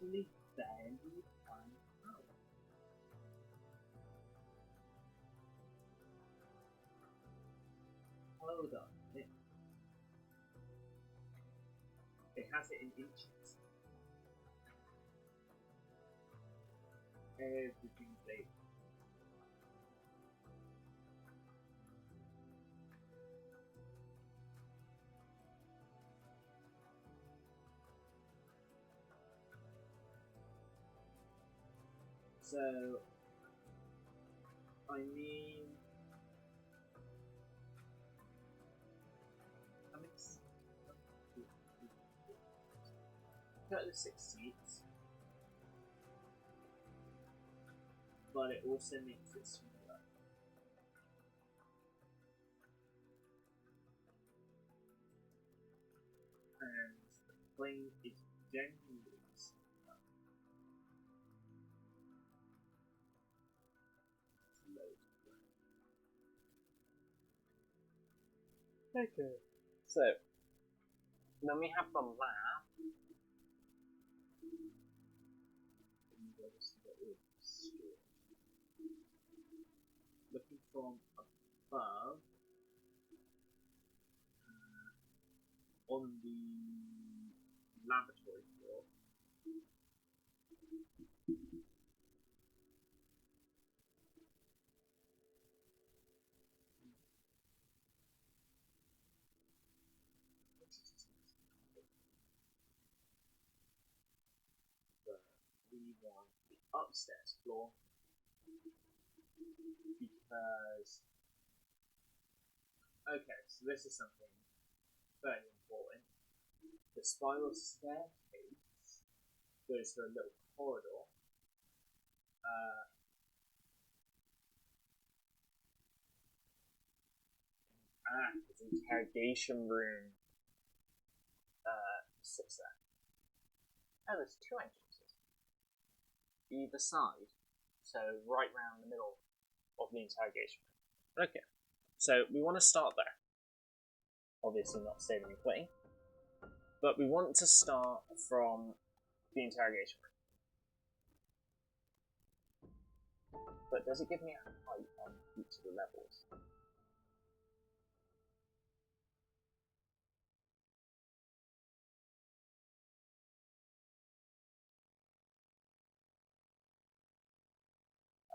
Actually, barely find out. Hold on. It has it in inches. Everything's labeled. So, I mean, how many? Total of 6 seats, but it also makes it smaller. And the plane is genuinely smaller. Okay. So, then we have the lab. Looking from above, on the laboratory floor. But we want the upstairs floor because okay, so this is something very important. The spiral staircase goes through a little corridor. It's an interrogation room. Sits there. Oh, there's two entrances. Either side. So right round the middle of the interrogation room. Okay, so we want to start there. Obviously not saving and quitting. But we want to start from the interrogation room. But does it give me a height on each of the levels?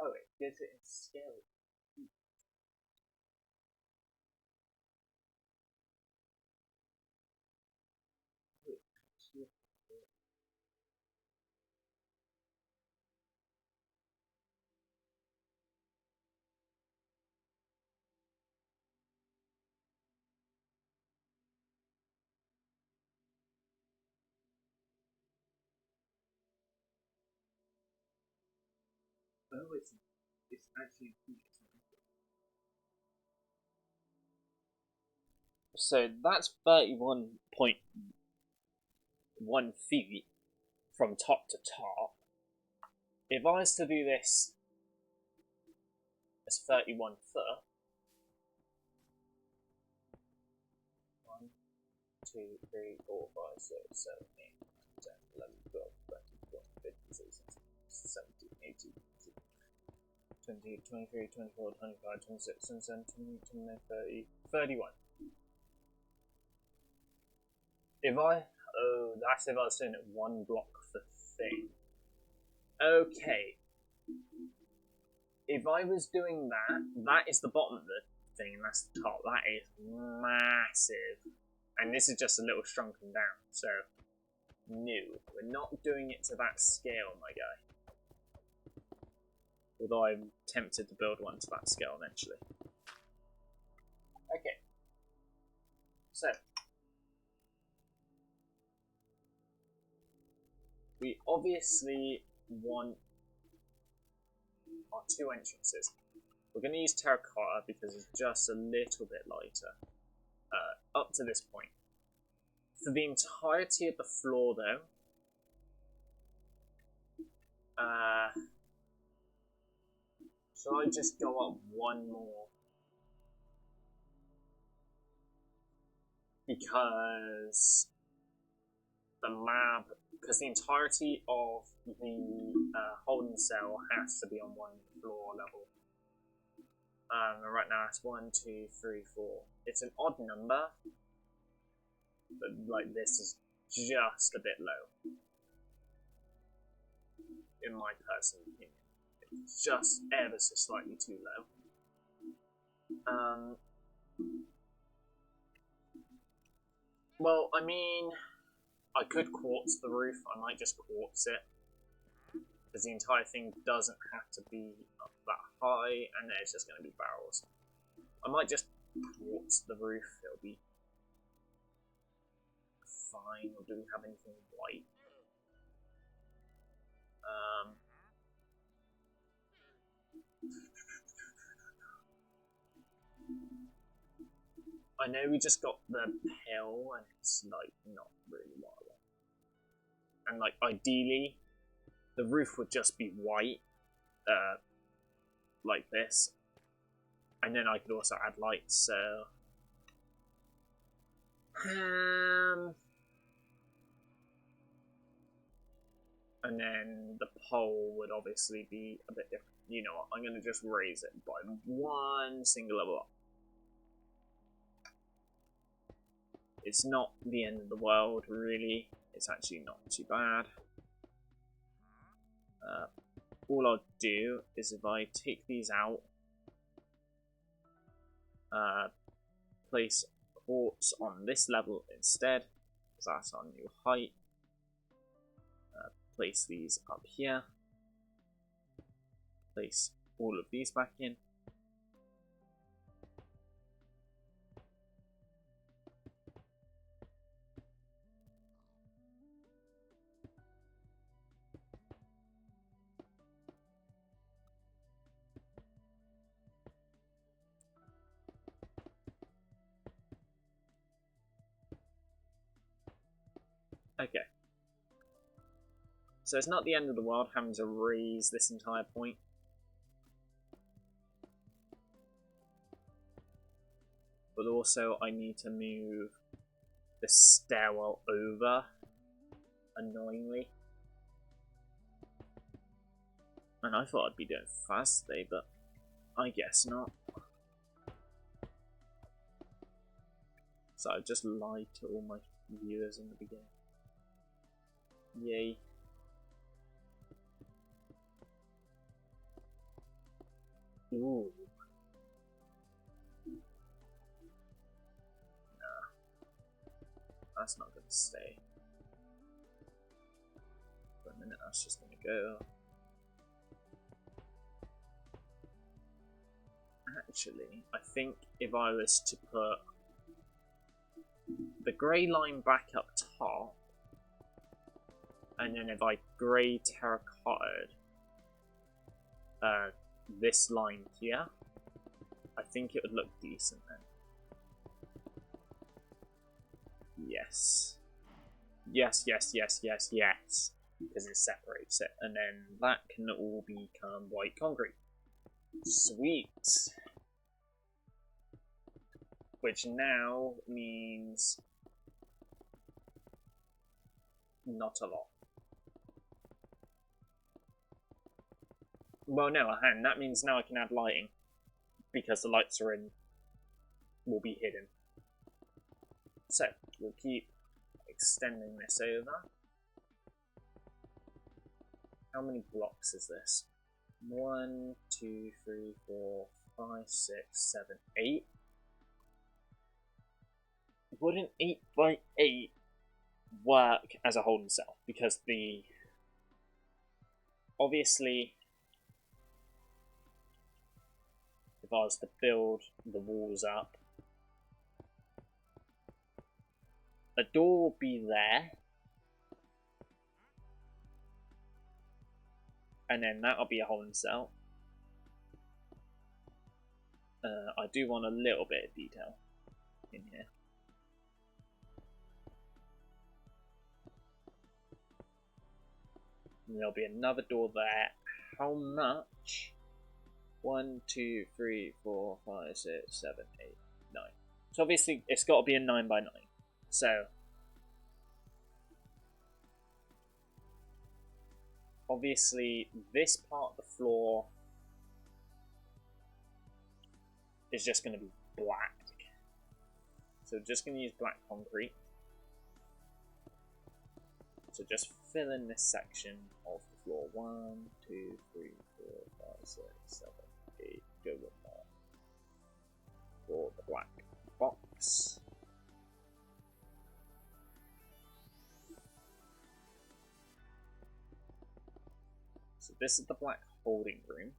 Oh, it gives it in scale. Oh, it's actually So that's 31.1 feet from top to top. If I was to do this as 31 foot, 1, 2, 3, 4, 5, 6, 7, 8, 9, 10, 11, 12, 13, 14, 15, 16, 17, 18, 20, 23, 24, 25, 26, 27, 28, 29, 30, 31. If I... Oh, that's if I was doing it one block for thing. Okay. If I was doing that, that is the bottom of the thing, and that's the top. That is massive. And this is just a little shrunken down, so... No, we're not doing it to that scale, my guy. Although I'm tempted to build one to that scale eventually. Okay. So. We obviously want our two entrances. We're going to use terracotta because it's just a little bit lighter. Up to this point. For the entirety of the floor though, shall I just go up one more? Because the lab, because the entirety of the holding cell has to be on one floor level. Right now it's 1, 2, 3, 4. It's an odd number, but like this is just a bit low, in my personal opinion. It's just ever so slightly too low. Well, I mean, I could quartz the roof. I might just quartz it, because the entire thing doesn't have to be up that high, and there's just going to be barrels. I might just quartz the roof. It'll be fine. Or do we have anything white? I know we just got the hill, and it's like not really what I want. And like ideally, the roof would just be white, like this, and then I could also add lights. So, And then the pole would obviously be a bit different. You know what, I'm going to just raise it by one single block. It's not the end of the world, really. It's actually not too bad. All I'll do is if I take these out, place quartz on this level instead, because that's our new height. Place these up here. Place all of these back in. Okay. So it's not the end of the world having to raise this entire point. But also I need to move the stairwell over, annoyingly. And I thought I'd be doing fast today, but I guess not. So I just lied to all my viewers in the beginning. Yay. Ooh. Nah. That's not gonna stay. For a minute, that's just gonna go. Actually, I think if I was to put the grey line back up top, and then if I grey terracotted this line here, I think it would look decent then. Yes. Yes, yes, yes, yes, yes. Because it separates it. And then that can all become white concrete. Sweet. Which now means not a lot. Well, no, and that means now I can add lighting. Because the lights are in, will be hidden. So, we'll keep extending this over. How many blocks is this? 1, 2, 3, 4, 5, 6, 7, 8. Would an 8 by 8 work as a holding cell? Because the... Obviously, if I was to build the walls up, a door will be there. And then that'll be a holding cell. I do want a little bit of detail in here. And there'll be another door there. How much? 1, 2, 3, 4, 5, 6, 7, 8, 9. So obviously it's got to be a 9 by 9. So obviously this part of the floor is just going to be black. So just going to use black concrete. So just fill in this section of the floor. 1, 2, 3, 4, 5, 6, 7, 8. Go one more. For the black box. So this is the black holding room.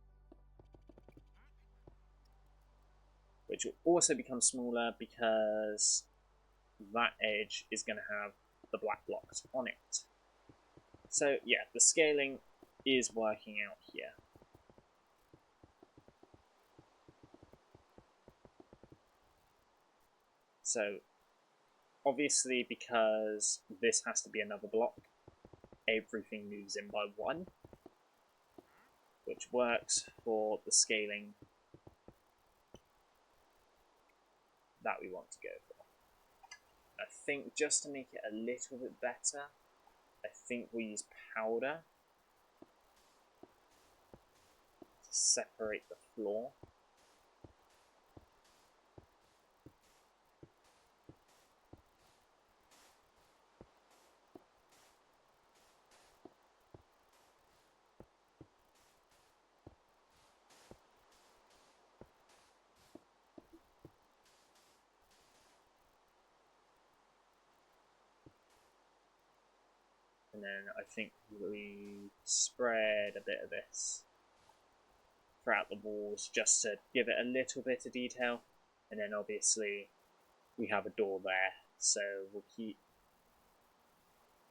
Which will also become smaller because that edge is going to have the black blocks on it. So yeah, the scaling is working out here. So obviously because this has to be another block, everything moves in by 1, which works for the scaling that we want to go for. I think just to make it a little bit better, I think we'll use powder separate the floor. And then I think we spread a bit of this throughout the walls just to give it a little bit of detail. And then obviously we have a door there, so we'll keep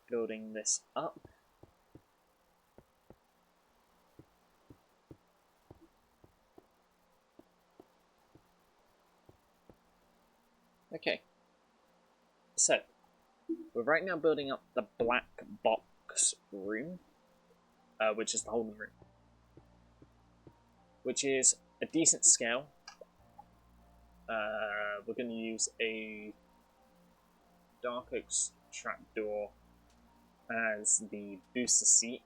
building this up. Okay, so we're right now building up the black box room, which is the holding room, which is a decent scale. We're going to use a dark oak trapdoor as the booster seat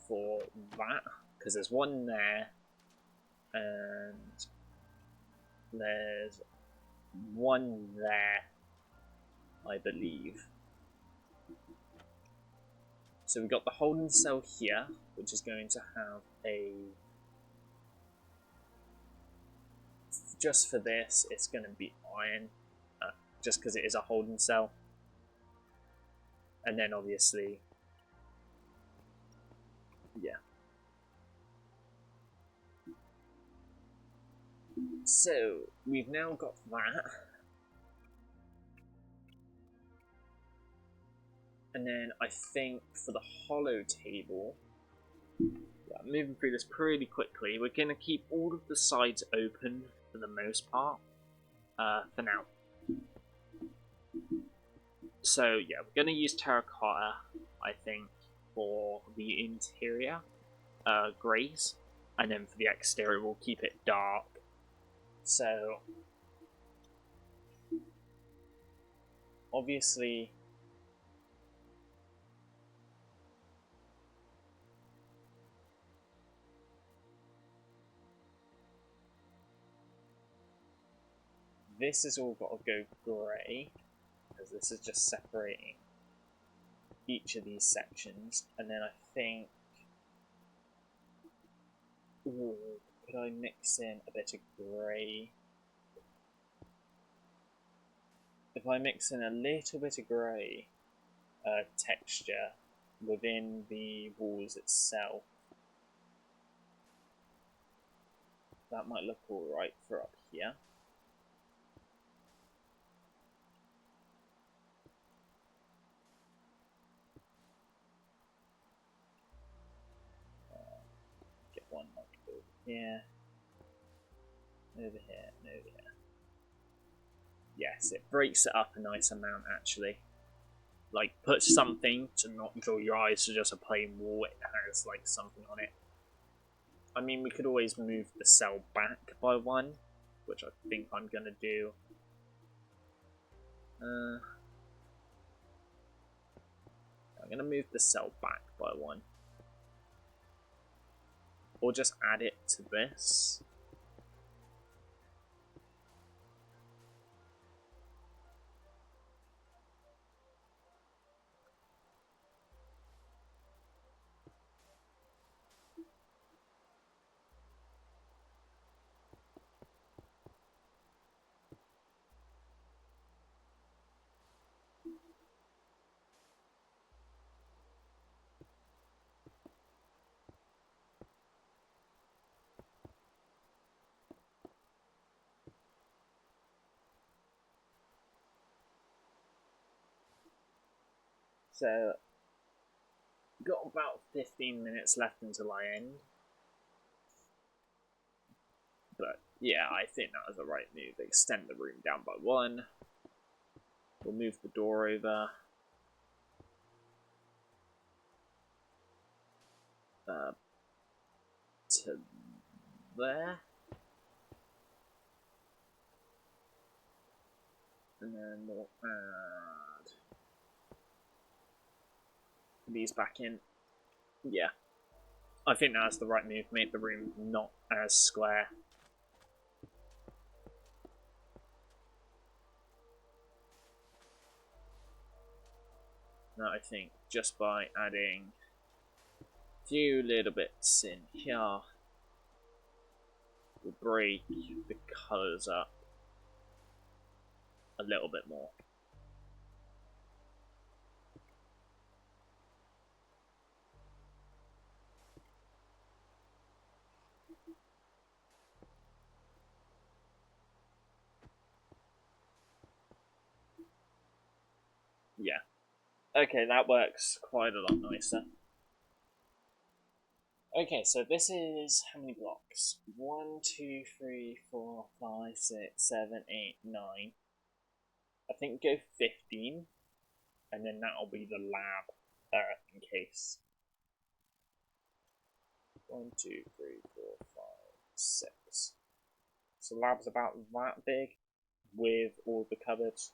for that, because there's one there, and there's one there, I believe. So we've got the holding cell here, which is going to have a... Just for this, it's going to be iron, just because it is a holding cell. And then obviously, yeah. So we've now got that. And then I think for the hollow table, yeah, moving through this pretty quickly, we're going to keep all of the sides open for the most part, for now. So yeah, we're going to use terracotta, I think, for the interior, greys, and then for the exterior we'll keep it dark. So obviously this has all got to go grey, because this is just separating each of these sections. And then I think, ooh, could I mix in a bit of grey? If I mix in a little bit of grey texture within the walls itself, that might look alright for up here. Get one like over here, over here, and over here. Yes, it breaks it up a nice amount actually. Like, put something to not draw your eyes to just a plain wall, it has like something on it. I mean, we could always move the cell back by one, which I think I'm gonna do. I'm gonna move the cell back by one. Or just add it to this. So, got about 15 minutes left until I end. But yeah, I think that was the right move. Extend the room down by one. We'll move the door over. To there. And then we'll add these back in. Yeah, I think that's the right move. Make the room not as square. Now I think just by adding a few little bits in here will break the colours up a little bit more. Yeah. Okay, that works quite a lot nicer. Okay, so this is how many blocks? 1, 2, 3, 4, 5, 6, 7, 8, 9. I think go 15, and then that'll be the lab in case. 1, 2, 3, 4, 5, 6. So lab's about that big with all the cupboards,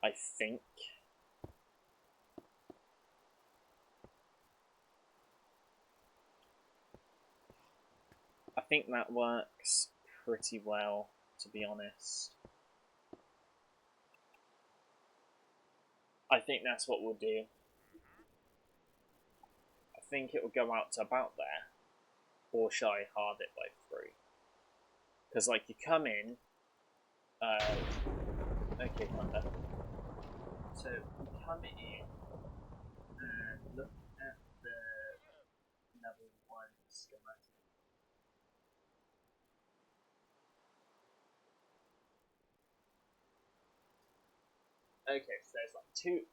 I think. I think that works pretty well, to be honest. I think that's what we'll do. I think it will go out to about there. Or shall I halve it by 3? Because, like, you come in... okay, Thunder. So, you come in and look at the level 1 schematic. Okay, so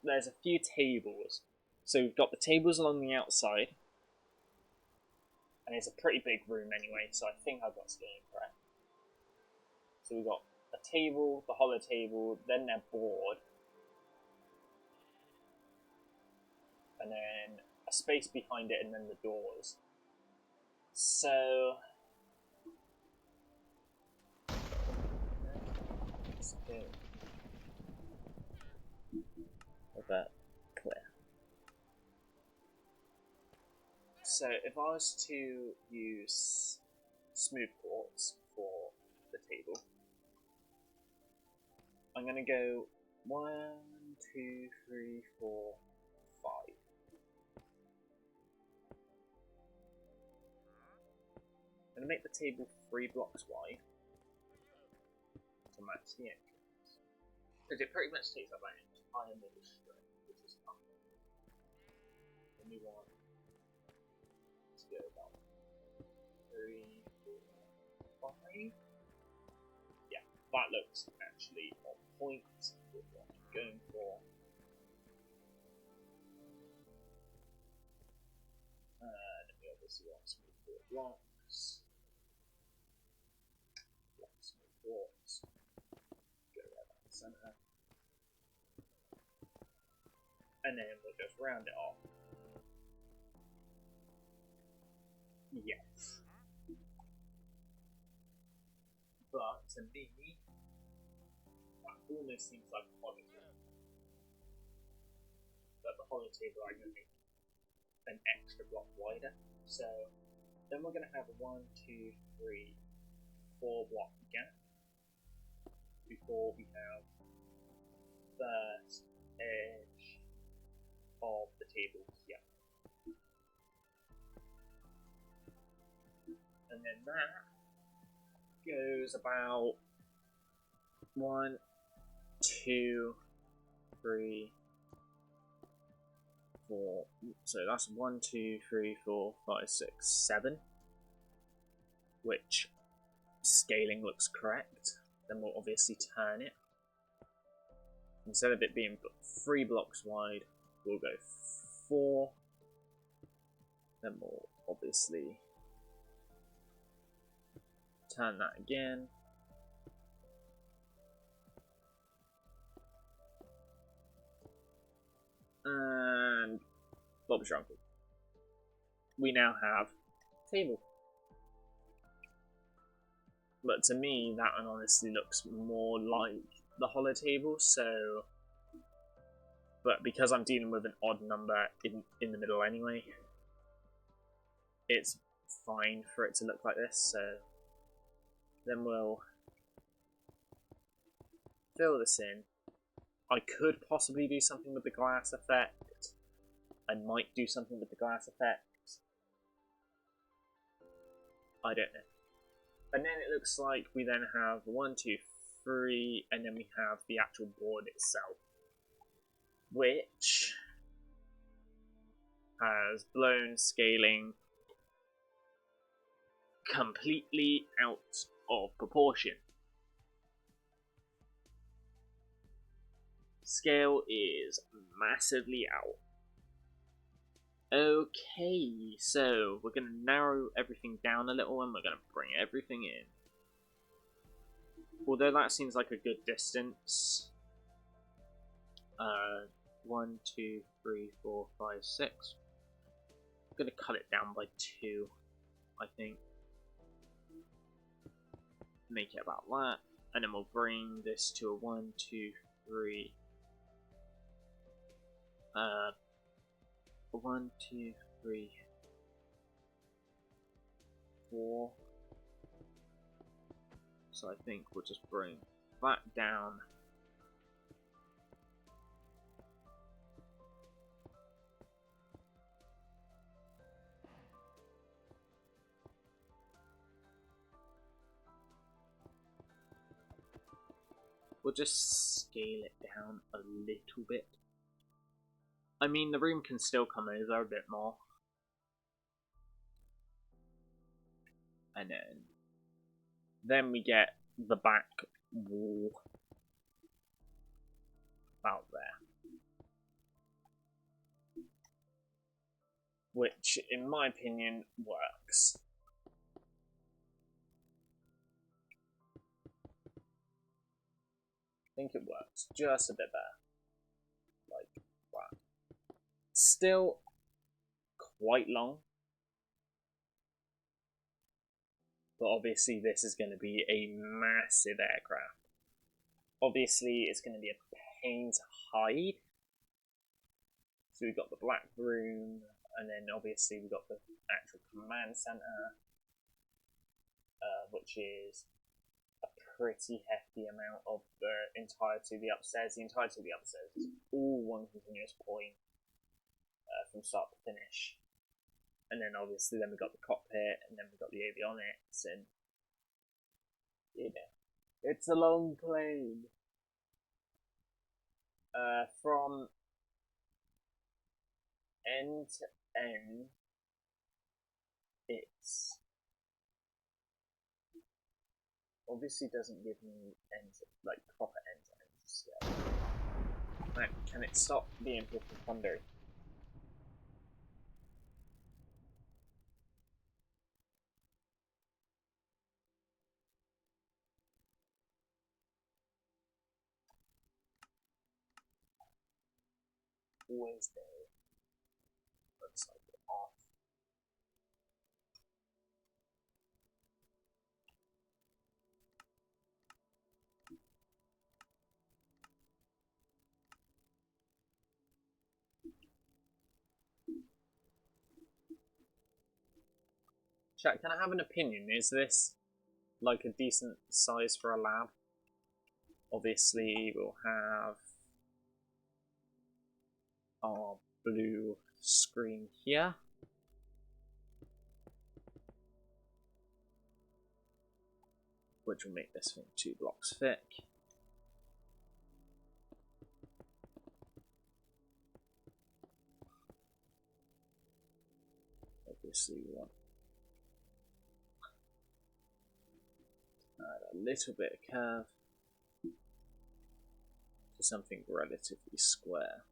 there's a few tables. So we've got the tables along the outside. And it's a pretty big room anyway, so I think I've got scaling correct. So we've got a table, the hollow table, then their board. And then a space behind it, and then the doors. So... let's go with that clear. So if I was to use smooth quartz for the table, I'm going to go 1, 2, 3, 4, 5. I'm going to make the table 3 blocks wide to match the entrance. Because it pretty much takes up that entire middle strip, which is fun. And we want to go about 3, 4, 5. Yeah, that looks actually on point with what I'm going for. And we obviously want smooth quartz blocks. Smooth quartz. Go right down the centre. And then we'll just round it off. Yes. But to me, that almost seems like a hollow table. But the hollow table I'm going to make an extra block wider. So then we're going to have a 1, 2, 3, 4 block gap before we have first edge of the table here. And then that goes about 1, 2, 3, 4. So that's 1, 2, 3, 4, 5, 6, 7. Which scaling looks correct. Then we'll obviously turn it. Instead of it being 3 blocks wide, we'll go 4. Then we'll obviously turn that again. And Bob's your uncle. We now have table. But to me, that one honestly looks more like the hollow table, so... But because I'm dealing with an odd number in the middle anyway, it's fine for it to look like this. So then we'll fill this in. I could possibly do something with the glass effect. I might do something with the glass effect. I don't know. And then it looks like we then have 1, 2, 3, and then we have the actual board itself, which has blown scaling completely out of proportion. Scale is massively out. Okay, so we're going to narrow everything down a little and we're going to bring everything in. Although that seems like a good distance. 1, 2, 3, 4, 5, 6. I'm going to cut it down by 2, I think. Make it about that. And then we'll bring this to a 1, 2, 3. 1, 2, 3, 4. So I think we'll just bring that down. We'll just scale it down a little bit. I mean, the room can still come over a bit more. And then we get the back wall out there. Which, in my opinion, works. I think it works just a bit better. Like that. Still quite long. But obviously this is going to be a massive aircraft. Obviously it's going to be a pain to hide. So we've got the black room, and then obviously we've got the actual command center, which is a pretty hefty amount of the entirety of the upstairs. The entirety of the upstairs is all one continuous point from start to finish. And then obviously then we've got the cockpit, and then we've got the avionics, and you know, it's a long plane. From end to end, it's obviously doesn't give me end to, like proper end to end scale. Right, can it stop being flipping thunder? Always there. Looks like it off. Chat, can I have an opinion? Is this like a decent size for a lab? Obviously, we'll have our blue screen here. Which will make this thing 2 blocks thick. Obviously, we want add a little bit of curve to something relatively square.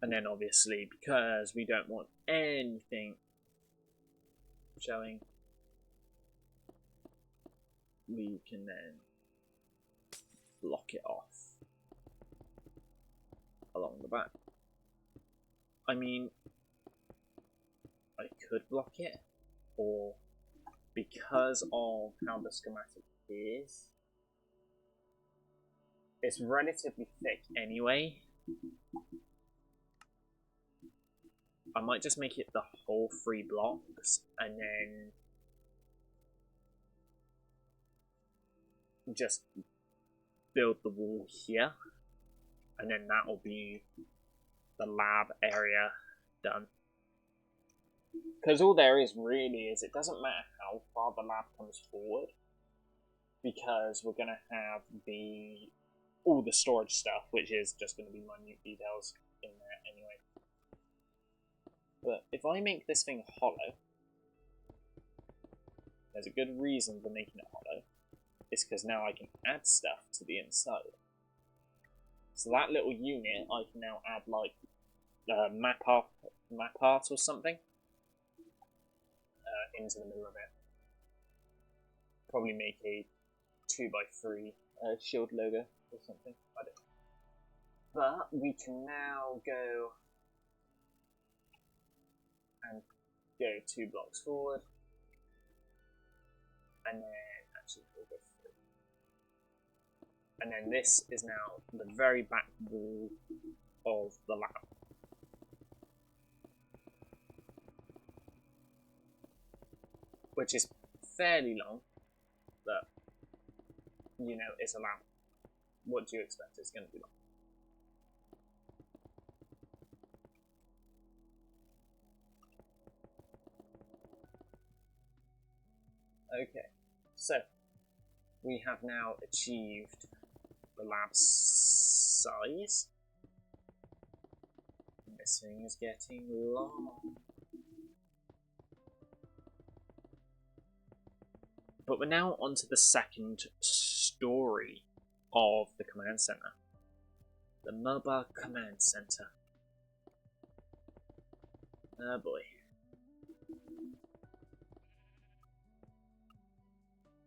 And then obviously, because we don't want anything showing, we can then block it off along the back. I mean, I could block it, or because of how the schematic is, it's relatively thick anyway. I might just make it the whole 3 blocks and then just build the wall here, and then that will be the lab area done. Because all there is really is, it doesn't matter how far the lab comes forward, because we're going to have all the storage stuff, which is just going to be minute details in there anyway. But if I make this thing hollow, there's a good reason for making it hollow. It's because now I can add stuff to the inside. So that little unit, I can now add like map art or something into the middle of it. Probably make a 2x3 shield logo or something. I don't know. But we can now go and go 2 blocks forward, and then actually we'll go 3. And then this is now the very back wall of the lab. Which is fairly long, but you know, it's a lab. What do you expect? It's going to be long. Okay, so we have now achieved the lab size. This thing is getting long. But we're now onto the second story of the command center. The mobile command center. Oh boy.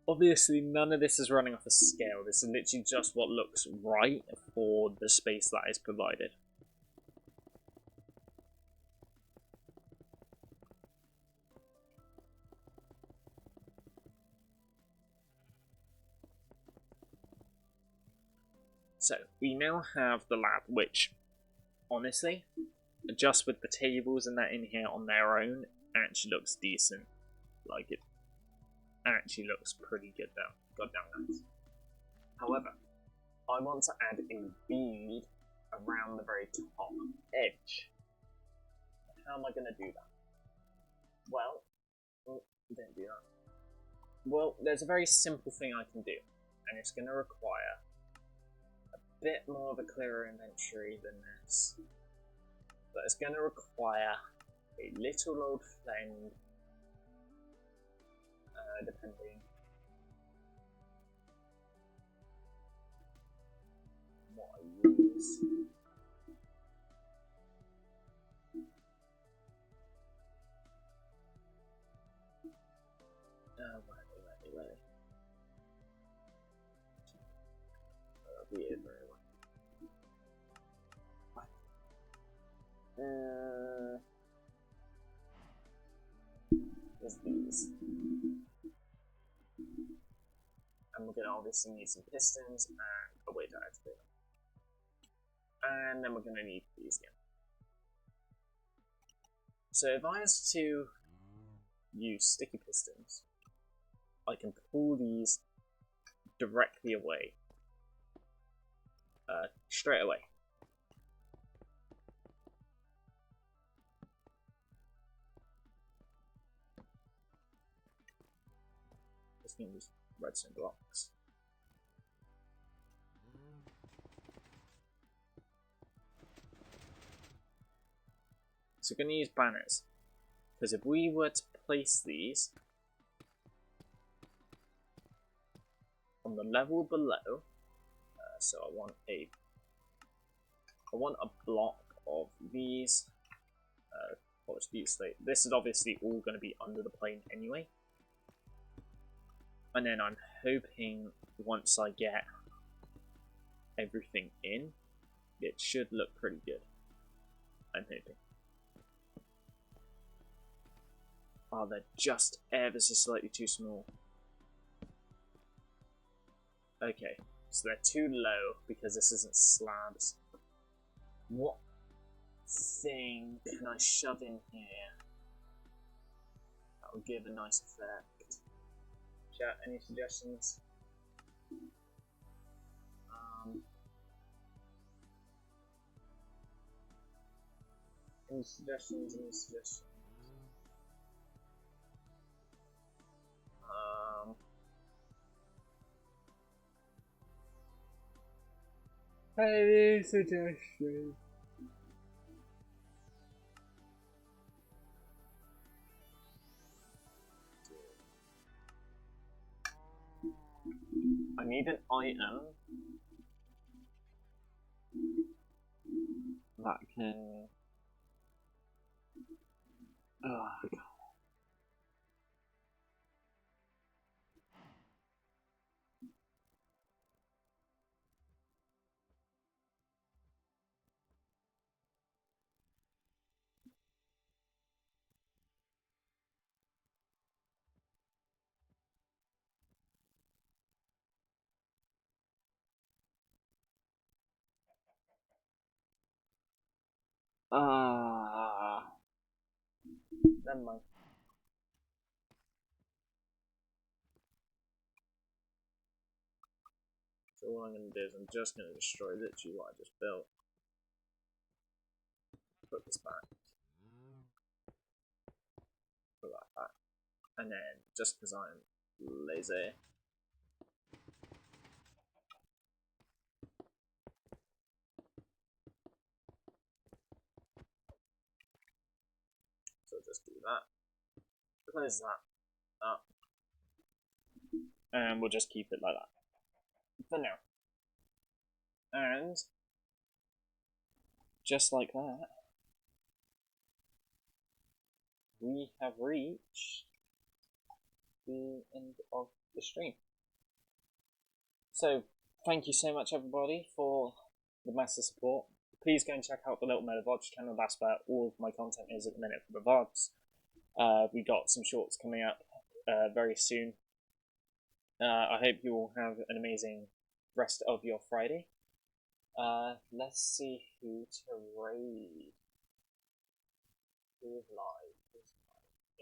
Obviously, none of this is running off a scale. This is literally just what looks right for the space that is provided. So, we now have the lab, which, honestly, just with the tables and that in here on their own, actually looks decent. Like, it actually looks pretty good though. Goddamn nice. However, I want to add a bead around the very top edge. How am I going to do that? Well, don't do that. Well, there's a very simple thing I can do, and it's going to require a bit more of a clearer inventory than this. But it's going to require a little old friend, depending on what I use. Ready. That'll be it very well. There's these. And we're going to obviously need some pistons and a way to activate them. And then we're going to need these again. So if I was to use sticky pistons, I can pull these directly away. Straight away. Just need these redstone blocks. So we're going to use banners, because if we were to place these on the level below, so I want a block of these polished deep slate. This is obviously all going to be under the plane anyway. And then I'm hoping once I get everything in, it should look pretty good. I'm hoping. Oh, they're just ever so slightly too small. Okay, so they're too low because this isn't slabs. What thing can I shove in here that will give a nice effect? Chat, any suggestions? Any suggestions? Any suggestions? Any suggestions? I need an item that can. Oh, God. Never mind. So what I'm going to do is I'm just going to destroy literally what I just built. Put this back. Put that back. And then, just because I'm lazy, so just do that. Close that up. And we'll just keep it like that for now. And just like that, we have reached the end of the stream. So, thank you so much, everybody, for the massive support. Please go and check out the Little Meta VODs channel. That's where all of my content is at the minute for the VODs. We got some shorts coming up very soon. I hope you all have an amazing rest of your Friday. Let's see who to raid. Who is live?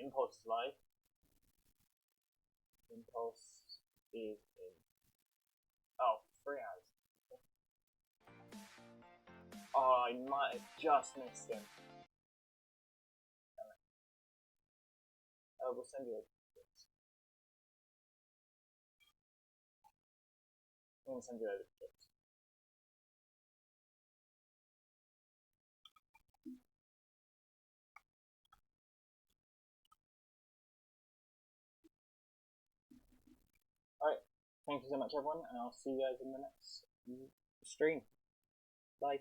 Impulse is live. Impulse is in. Oh, 3 hours. Oh, I might have just missed him. Oh, we'll send you a tickets. We'll send you over tickets. Alright, thank you so much, everyone, and I'll see you guys in the next stream. Bye.